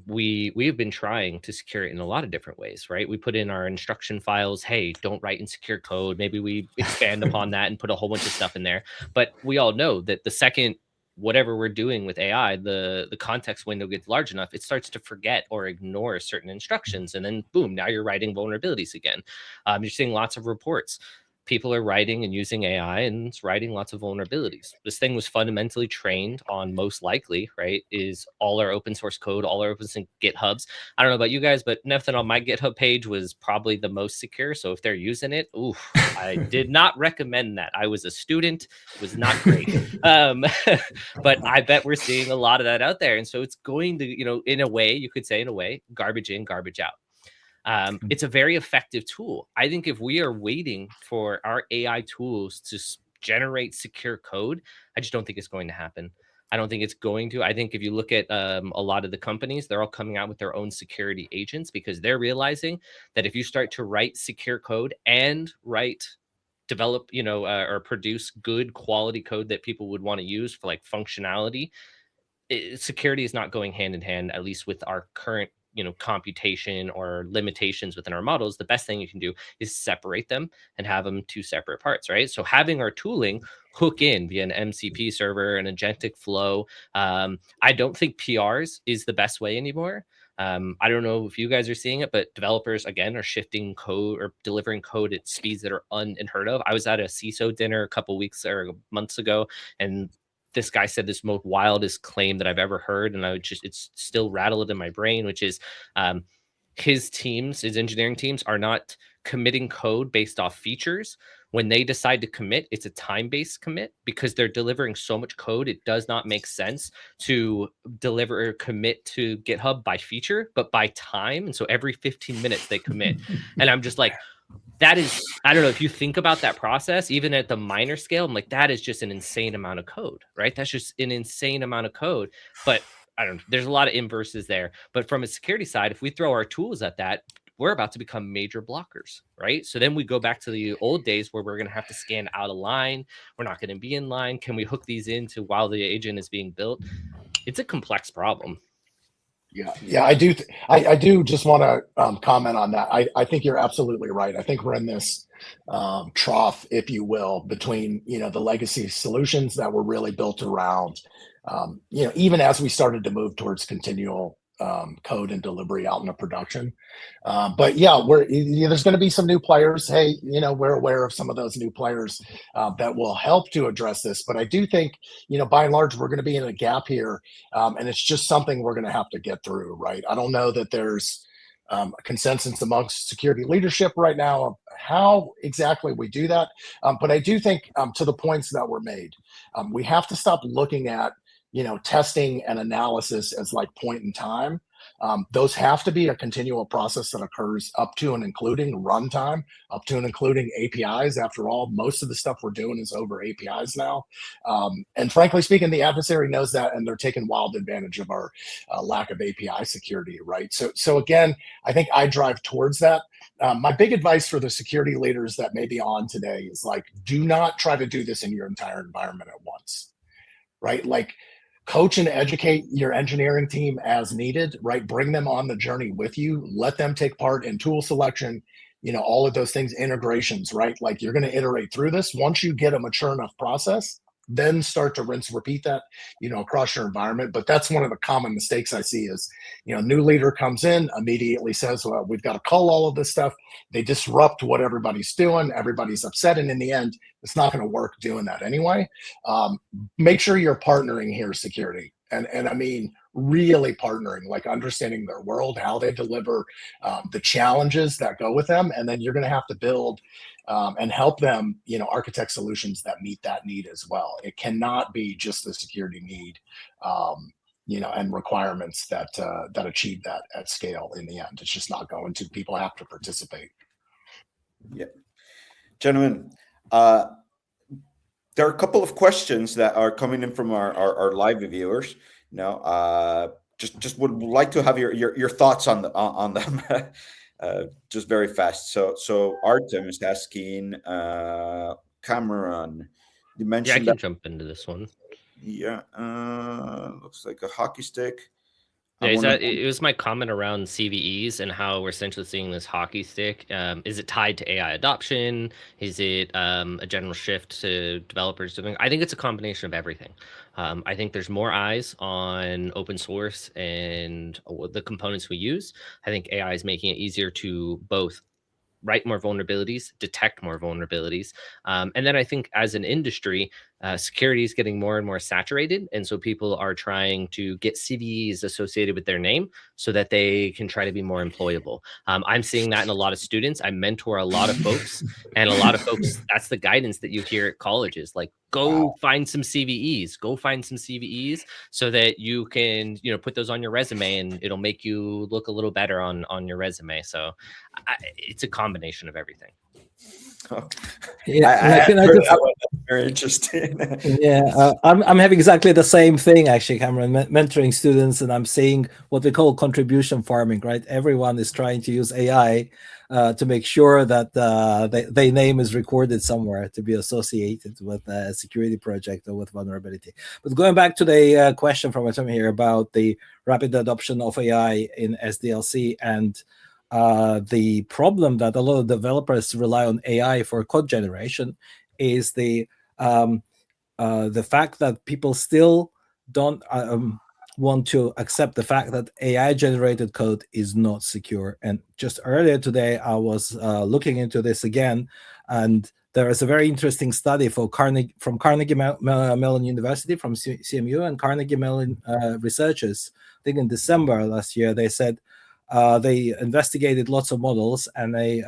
We have been trying to secure it in a lot of different ways, right? We put in our instruction files, hey, don't write insecure code. Maybe we expand upon that and put a whole bunch of stuff in there. But we all know that the second whatever we're doing with AI, the context window gets large enough, it starts to forget or ignore certain instructions. And then boom, now you're writing vulnerabilities again. You're seeing lots of reports. People are writing and using AI and it's writing lots of vulnerabilities. This thing was fundamentally trained on, most likely, right, is all our open source code, all our open source GitHubs. I don't know about you guys, but nothing on my GitHub page was probably the most secure. So if they're using it, I did not recommend that. I was a student, it was not great. But I bet we're seeing a lot of that out there. And so it's going to, in a way, you could say, garbage in, garbage out. It's a very effective tool. I think if we are waiting for our AI tools to generate secure code, I just don't think it's going to happen. I don't think it's going to. I think if you look at a lot of the companies, they're all coming out with their own security agents because they're realizing that if you start to write secure code and develop, or produce good quality code that people would want to use for like functionality, security is not going hand in hand, at least with our current computation or limitations within our models. The best thing you can do is separate them and have them two separate parts, right? So having our tooling hook in via an MCP server, an agentic flow. I don't think PRs is the best way anymore. I don't know if you guys are seeing it, but developers, again, are shifting code or delivering code at speeds that are unheard of. I was at a CISO dinner a couple weeks or months ago, and this guy said this most wildest claim that I've ever heard. And it's still rattled in my brain, which is his engineering teams are not committing code based off features. When they decide to commit, it's a time-based commit because they're delivering so much code. It does not make sense to deliver or commit to GitHub by feature, but by time. And so every 15 minutes they commit. And I'm just like, that is, I don't know if you think about that process, even at the minor scale, I'm like, that is just an insane amount of code, right? That's just an insane amount of code. But I don't know, there's a lot of inverses there. But from a security side, if we throw our tools at that, we're about to become major blockers, right? So then we go back to the old days where we're going to have to scan out of line. We're not going to be in line. Can we hook these into while the agent is being built? It's a complex problem. Yeah, I do. I do just want to comment on that. I think you're absolutely right. I think we're in this trough, if you will, between the legacy solutions that were really built around, even as we started to move towards continual code and delivery out into production. But yeah, there's going to be some new players. Hey, we're aware of some of those new players that will help to address this. But I do think, by and large, we're going to be in a gap here. And it's just something we're going to have to get through, right? I don't know that there's a consensus amongst security leadership right now of how exactly we do that. But I do think to the points that were made, we have to stop looking at testing and analysis as like point in time. Those have to be a continual process that occurs up to and including runtime, up to and including APIs. After all, most of the stuff we're doing is over APIs now. And frankly speaking, the adversary knows that, and they're taking wild advantage of our lack of API security, right? So again, I think I drive towards that. My big advice for the security leaders that may be on today is like, do not try to do this in your entire environment at once, right? Like, coach and educate your engineering team as needed, right? Bring them on the journey with you. Let them take part in tool selection, all of those things, integrations, right? Like, you're going to iterate through this. Once you get a mature enough process, then start to rinse, repeat that, across your environment. But that's one of the common mistakes I see is, new leader comes in, immediately says, well, we've got to cull all of this stuff. They disrupt what everybody's doing. Everybody's upset. And in the end, it's not going to work doing that anyway. Make sure you're partnering here, security. And I mean, really partnering, like understanding their world, how they deliver, the challenges that go with them. And then you're going to have to build and help them, architect solutions that meet that need as well. It cannot be just the security need, and requirements that achieve that at scale in the end. It's just not going to. People have to participate. Yeah. Gentlemen, there are a couple of questions that are coming in from our live viewers. Just would like to have your thoughts on them. Just very fast. So Artem is asking, Cameron, you mentioned I can jump into this one. Yeah, looks like a hockey stick. Yeah, it was my comment around CVEs and how we're essentially seeing this hockey stick. Is it tied to AI adoption? Is it a general shift to developers doing? I think it's a combination of everything. I think there's more eyes on open source and the components we use. I think AI is making it easier to both write more vulnerabilities, detect more vulnerabilities. And then I think as an industry, security is getting more and more saturated. And so people are trying to get CVEs associated with their name so that they can try to be more employable. I'm seeing that in a lot of students. I mentor a lot of folks, and a lot of folks, that's the guidance that you hear at colleges, like go find some CVEs, so that you can, put those on your resume and it'll make you look a little better on your resume. So it's a combination of everything. Yeah, very interesting. Yeah, I'm having exactly the same thing actually, Cameron, mentoring students, and I'm seeing what we call contribution farming, right? Everyone is trying to use AI to make sure that their name is recorded somewhere to be associated with a security project or with vulnerability. But going back to the question from Tom here about the rapid adoption of AI in SDLC and the problem that a lot of developers rely on AI for code generation is the fact that people still don't want to accept the fact that AI-generated code is not secure. And just earlier today, I was looking into this again, and there is a very interesting study from Carnegie Mellon University, from CMU, and Carnegie Mellon researchers. I think in December last year, they said they investigated lots of models, and they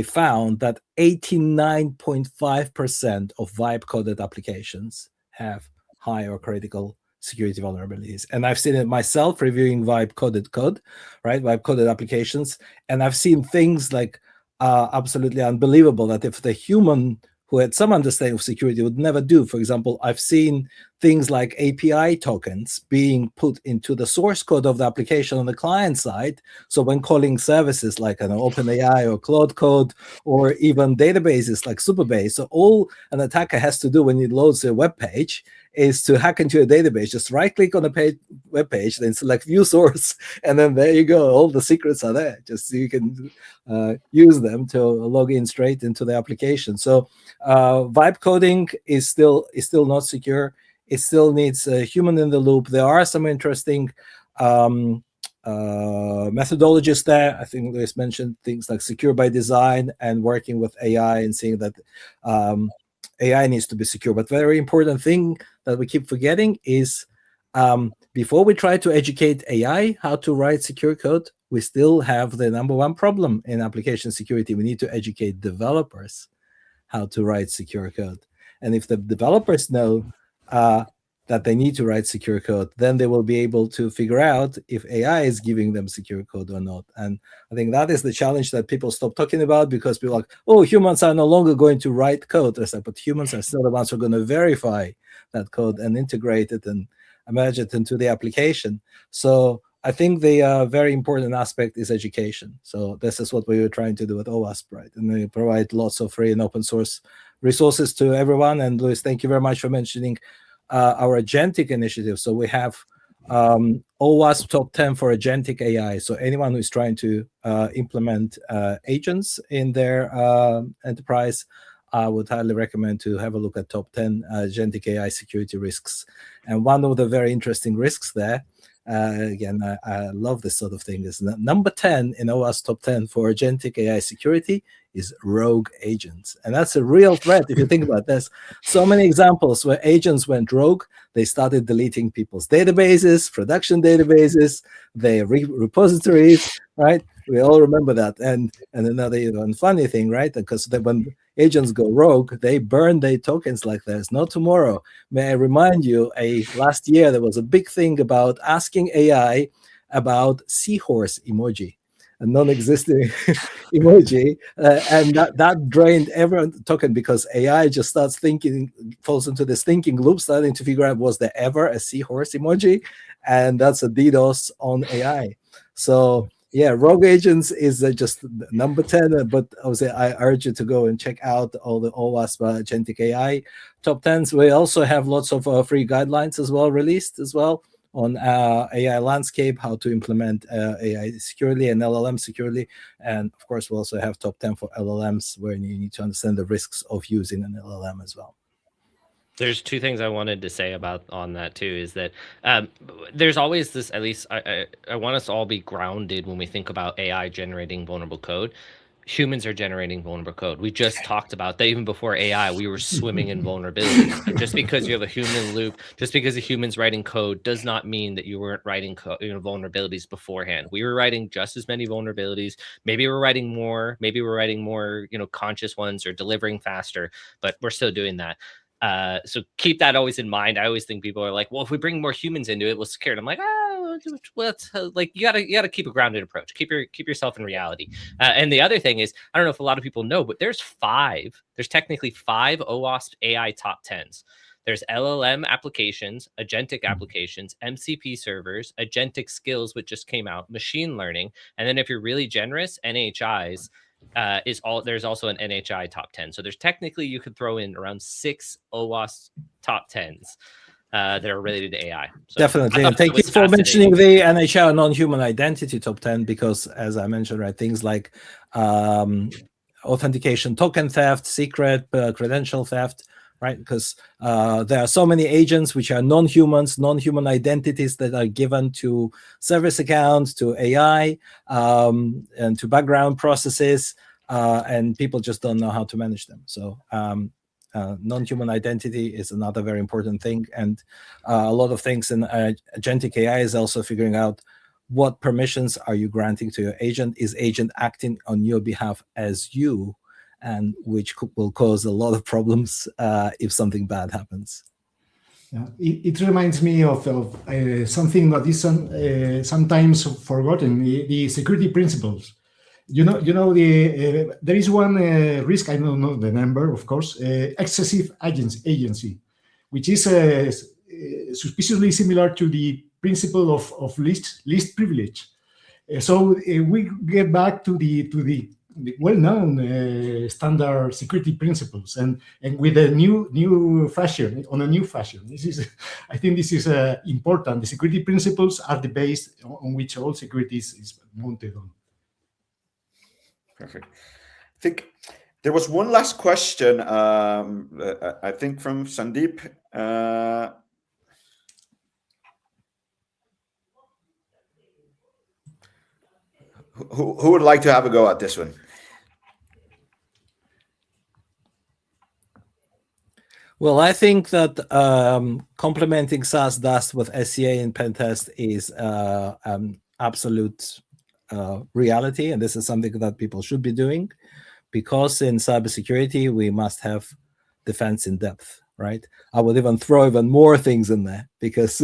found that 89.5% of vibe-coded applications have high or critical security vulnerabilities. And I've seen it myself reviewing vibe-coded code, right? Vibe-coded applications. And I've seen things like absolutely unbelievable that if the human who had some understanding of security would never do. For example, I've seen things like API tokens being put into the source code of the application on the client side. So when calling services like an OpenAI or Claude Code, or even databases like Superbase, so all an attacker has to do when he loads a web page is to hack into a database, just right-click on the web page, then select view source, and then there you go. All the secrets are there, just so you can use them to log in straight into the application. So vibe coding is still not secure. It still needs a human in the loop. There are some interesting methodologies there. I think Luis mentioned things like secure by design and working with AI and seeing that AI needs to be secure. But very important thing that we keep forgetting is before we try to educate AI how to write secure code, we still have the number one problem in application security. We need to educate developers how to write secure code. And if the developers know that they need to write secure code, then they will be able to figure out if AI is giving them secure code or not. And I think that is the challenge that people stop talking about, because people are like, oh, humans are no longer going to write code. It's like, but humans are still the ones who are going to verify that code and integrate it and merge it into the application. So I think the very important aspect is education. So this is what we were trying to do with OWASP, right? And we provide lots of free and open source resources to everyone. And Luis, thank you very much for mentioning our agentic initiative. So we have OWASP Top 10 for agentic AI. So anyone who is trying to implement agents in their enterprise, I would highly recommend to have a look at top 10 agentic AI security risks. And one of the very interesting risks there, again, I love this sort of thing, is number 10 in OWASP top 10 for agentic AI security is rogue agents. And that's a real threat if you think about this. So many examples where agents went rogue. They started deleting people's databases, production databases, their repositories, right? We all remember that. And another funny thing, right? Because when agents go rogue, they burn their tokens like there's no tomorrow. May I remind you, last year there was a big thing about asking AI about seahorse emoji, a non-existing emoji, and that drained every token, because AI just starts thinking, falls into this thinking loop, starting to figure out, was there ever a seahorse emoji? And that's a DDoS on AI. So yeah, rogue agents is just number 10, but obviously I urge you to go and check out all the OWASP agentic AI top 10s. We also have lots of free guidelines as well, released as well, on AI landscape, how to implement AI securely and LLM securely. And of course, we also have top 10 for LLMs, where you need to understand the risks of using an LLM as well. There's two things I wanted to say about on that too, is that there's always this, at least I want us to all be grounded when we think about AI generating vulnerable code. Humans are generating vulnerable code. We just talked about that. Even before AI, we were swimming in vulnerabilities. So just because you have a human in the loop, just because a human's writing code, does not mean that you weren't writing vulnerabilities beforehand. We were writing just as many vulnerabilities. Maybe we're writing more. Maybe we're writing more, conscious ones, or delivering faster. But we're still doing that. So keep that always in mind. I always think people are like, well, if we bring more humans into it, we'll scare it. I'm like, like you gotta keep a grounded approach. Keep yourself in reality. And the other thing is, I don't know if a lot of people know, but there's technically five OWASP AI top 10s. There's LLM applications, agentic applications, MCP servers, agentic skills, which just came out, machine learning, and then if you're really generous, NHIs. There's also an NHI top 10. So there's technically, you could throw in around 6 OWASP top 10s that are related to AI. So definitely. And thank you for mentioning the NHI non-human identity top 10, because as I mentioned, right, things like authentication token theft, secret credential theft, right? Because there are so many agents which are non-humans, non-human identities that are given to service accounts, to AI, and to background processes, and people just don't know how to manage them. So non-human identity is another very important thing. And a lot of things in agentic AI is also figuring out what permissions are you granting to your agent. Is agent acting on your behalf as you? And which will cause a lot of problems if something bad happens. Yeah, it reminds me of something that is sometimes forgotten: the security principles. There is one risk, I don't know the number, of course, excessive agency, which is suspiciously similar to the principle of least privilege. So we get back to the well-known standard security principles, and with a new fashion. I think this is important. The security principles are the base on which all security is mounted on. Perfect. I think there was one last question, I think from Sandeep. Who would like to have a go at this one? Well, I think that complementing SAST DAST with SCA in pentest is absolute reality, and this is something that people should be doing, because in cybersecurity we must have defense in depth, right? I would even throw even more things in there, because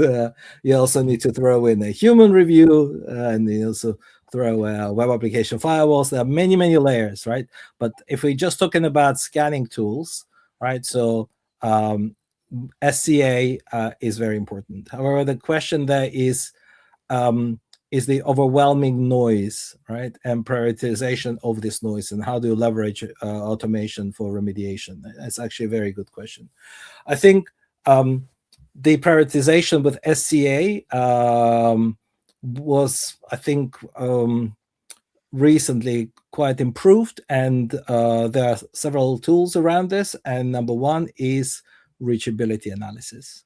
you also need to throw in a human review, and you also throw web application firewalls. There are many layers, right? But if we're just talking about scanning tools, right, so SCA is very important. However, the question there is the overwhelming noise, right, and prioritization of this noise, and how do you leverage automation for remediation? That's actually a very good question. I think the prioritization with SCA was, I think, recently quite improved, and there are several tools around this. And number one is reachability analysis,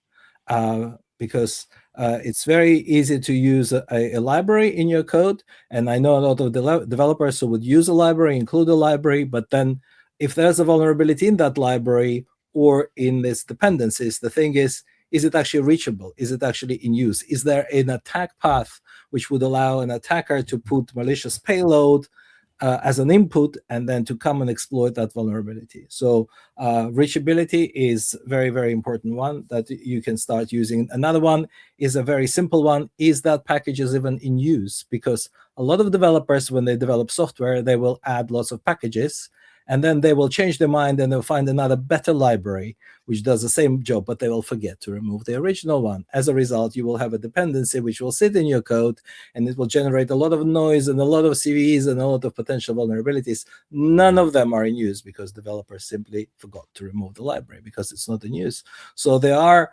because it's very easy to use a library in your code. And I know a lot of developers who would use a library, include a library, but then if there's a vulnerability in that library or in its dependencies, the thing is it actually reachable? Is it actually in use? Is there an attack path which would allow an attacker to put malicious payload as an input and then to come and exploit that vulnerability? So reachability is very, very important one that you can start using. Another one is a very simple one, is that package is even in use? Because a lot of developers, when they develop software, they will add lots of packages, and then they will change their mind and they'll find another better library which does the same job, but they will forget to remove the original one. As a result, you will have a dependency which will sit in your code, and it will generate a lot of noise and a lot of CVEs and a lot of potential vulnerabilities. None of them are in use because developers simply forgot to remove the library because it's not in use. So there are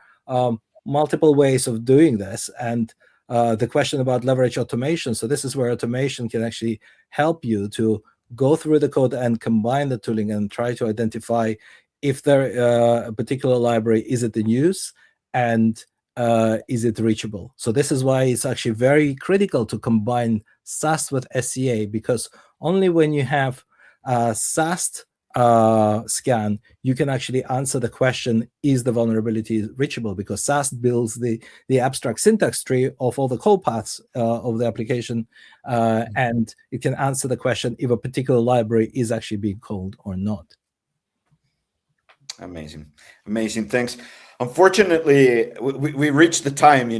multiple ways of doing this. And the question about leverage automation. So this is where automation can actually help you to go through the code and combine the tooling and try to identify if there a particular library, is it in use, and is it reachable? So this is why it's actually very critical to combine SAST with SCA, because only when you have SAST scan, you can actually answer the question, is the vulnerability reachable? Because SAST builds the abstract syntax tree of all the call paths of the application, and it can answer the question if a particular library is actually being called or not. Amazing. Thanks. Unfortunately, we reached the time,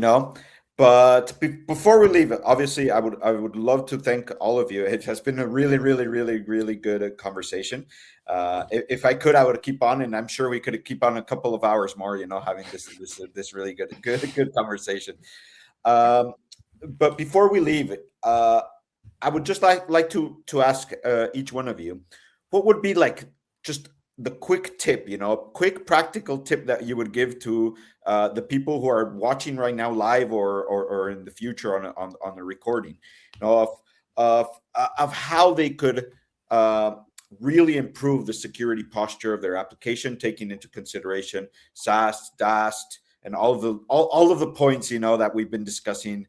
but before we leave, obviously, I would love to thank all of you. It has been a really, really, really, really good conversation. If I could, I would keep on, and I'm sure we could keep on a couple of hours more, having this really good conversation. But before we leave, I would just like to ask each one of you, what would be like just the quick tip, quick practical tip that you would give to the people who are watching right now live or in the future on the recording, of how they could really improve the security posture of their application, taking into consideration SAST, DAST, and all of the points that we've been discussing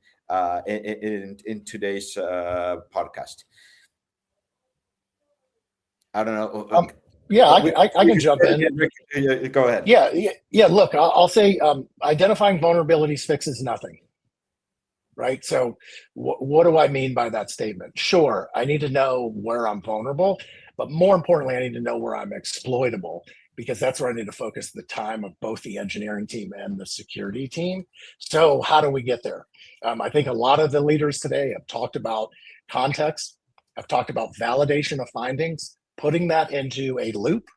in today's podcast. I don't know. Yeah, I can jump in. Go ahead. Yeah. Look, I'll say identifying vulnerabilities fixes nothing, right? So what do I mean by that statement? Sure, I need to know where I'm vulnerable, but more importantly, I need to know where I'm exploitable, because that's where I need to focus the time of both the engineering team and the security team. So how do we get there? I think a lot of the leaders today have talked about context. I've talked about validation of findings, putting that into a loop,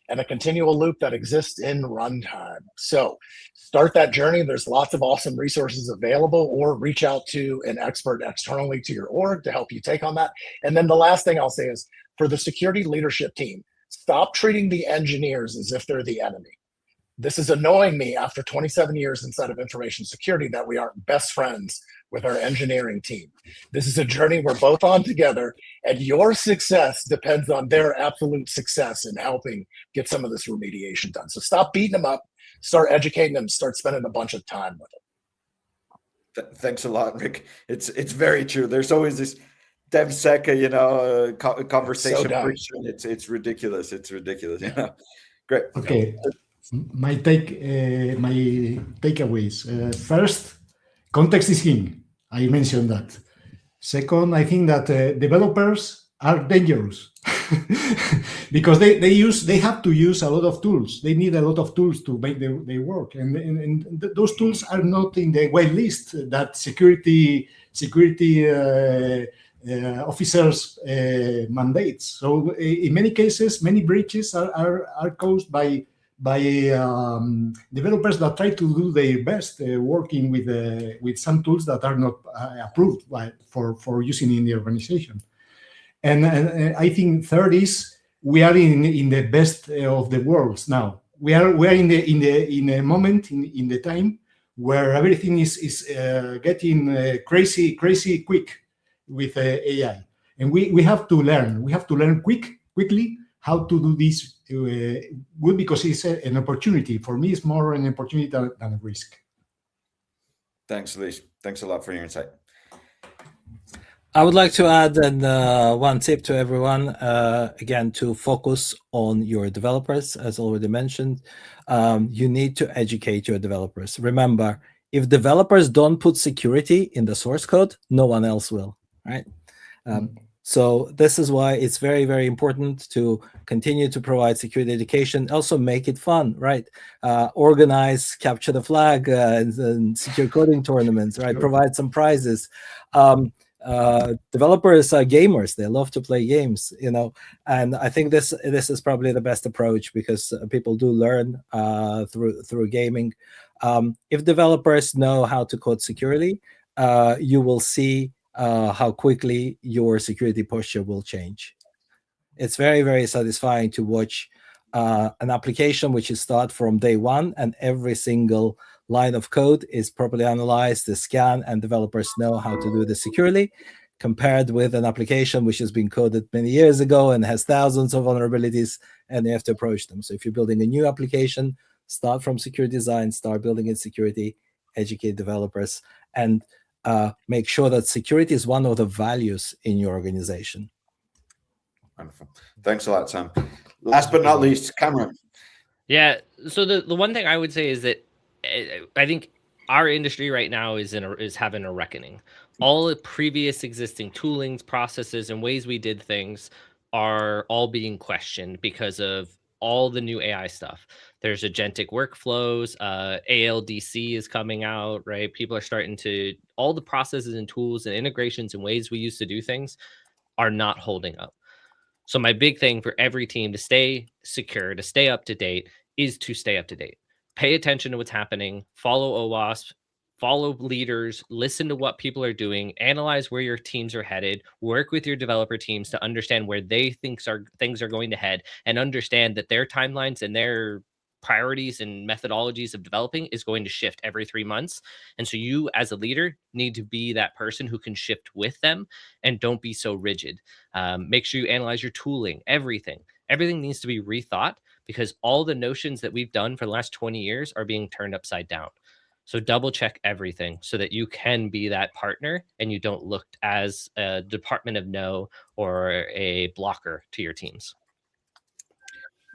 and a continual loop that exists in runtime. So start that journey. There's lots of awesome resources available, or reach out to an expert externally to your org to help you take on that. And then the last thing I'll say is, for the security leadership team, stop treating the engineers as if they're the enemy. This is annoying me after 27 years inside of information security that we aren't best friends with our engineering team. This is a journey we're both on together, and your success depends on their absolute success in helping get some of this remediation done. So stop beating them up, start educating them, start spending a bunch of time with them. Thanks a lot, Rick. It's very true. There's always this DevSec, conversation. So it's ridiculous. Great. Okay. My takeaways. First, context is king. I mentioned that. Second, I think that developers are dangerous because they have to use a lot of tools. They need a lot of tools to make their work, and those tools are not in the white list that security officers mandates. So in many cases, many breaches are caused by developers that try to do their best working with some tools that are not approved for using in the organization. And I think third is, we are in the best of the worlds now. We are in a moment in the time where everything is getting crazy quick with AI. And we have to learn. We have to learn quickly how to do this good, because it's an opportunity. For me, it's more an opportunity than a risk. Thanks, Luis. Thanks a lot for your insight. I would like to add one tip to everyone, again, to focus on your developers, as already mentioned. You need to educate your developers. Remember, if developers don't put security in the source code, no one else will, right? So this is why it's very, very important to continue to provide security education. Also make it fun, right? Organize, capture the flag, and secure coding tournaments, right? Provide some prizes. Developers are gamers. They love to play games, you know, and I think this is probably the best approach, because people do learn through gaming. If developers know how to code securely, you will see how quickly your security posture will change. It's very, very satisfying to watch an application which is start from day one, and every single line of code is properly analyzed, is scanned, and developers know how to do this securely, compared with an application which has been coded many years ago and has thousands of vulnerabilities, and you have to approach them. So if you're building a new application, start from secure design, start building in security, educate developers, and make sure that security is one of the values in your organization. Wonderful. Thanks a lot, Sam. Last but not least, Cameron. Yeah. So the one thing I would say is that I think our industry right now is having a reckoning. All the previous existing toolings, processes, and ways we did things are all being questioned because of all the new AI stuff. There's agentic workflows, ALDC is coming out, right? People are starting to, all the processes and tools and integrations and ways we used to do things are not holding up. So my big thing for every team to stay secure, to stay up to date, is to stay up to date. Pay attention to what's happening, follow OWASP, follow leaders, listen to what people are doing, analyze where your teams are headed, work with your developer teams to understand where they think things are going to head, and understand that their timelines and their priorities and methodologies of developing is going to shift every 3 months. And so you as a leader need to be that person who can shift with them, and don't be so rigid. Make sure you analyze your tooling, everything needs to be rethought, because all the notions that we've done for the last 20 years are being turned upside down. So double check everything so that you can be that partner and you don't look as a department of no or a blocker to your teams.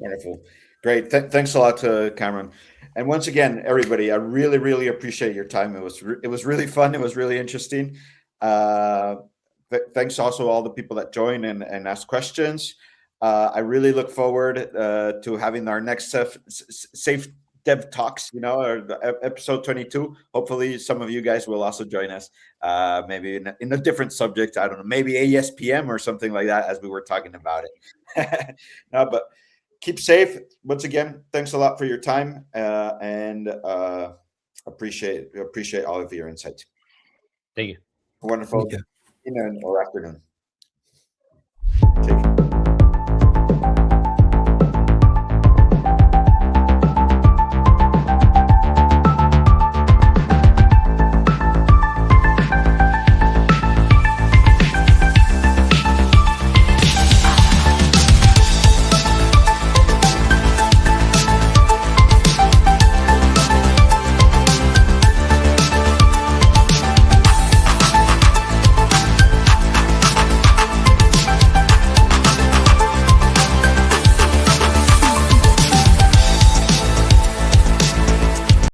Wonderful. Great. Thanks a lot to Cameron. And once again, everybody, I really, really appreciate your time. It was really fun. It was really interesting. Thanks also all the people that joined and asked questions. I really look forward to having our next SafeDev Talks, you know, or episode 22. Hopefully some of you guys will also join us, maybe in a different subject. I don't know, maybe ASPM or something like that, as we were talking about it. No, but keep safe. Once again, thanks a lot for your time, and appreciate all of your insights. Thank you. Wonderful Thank you. evening or afternoon.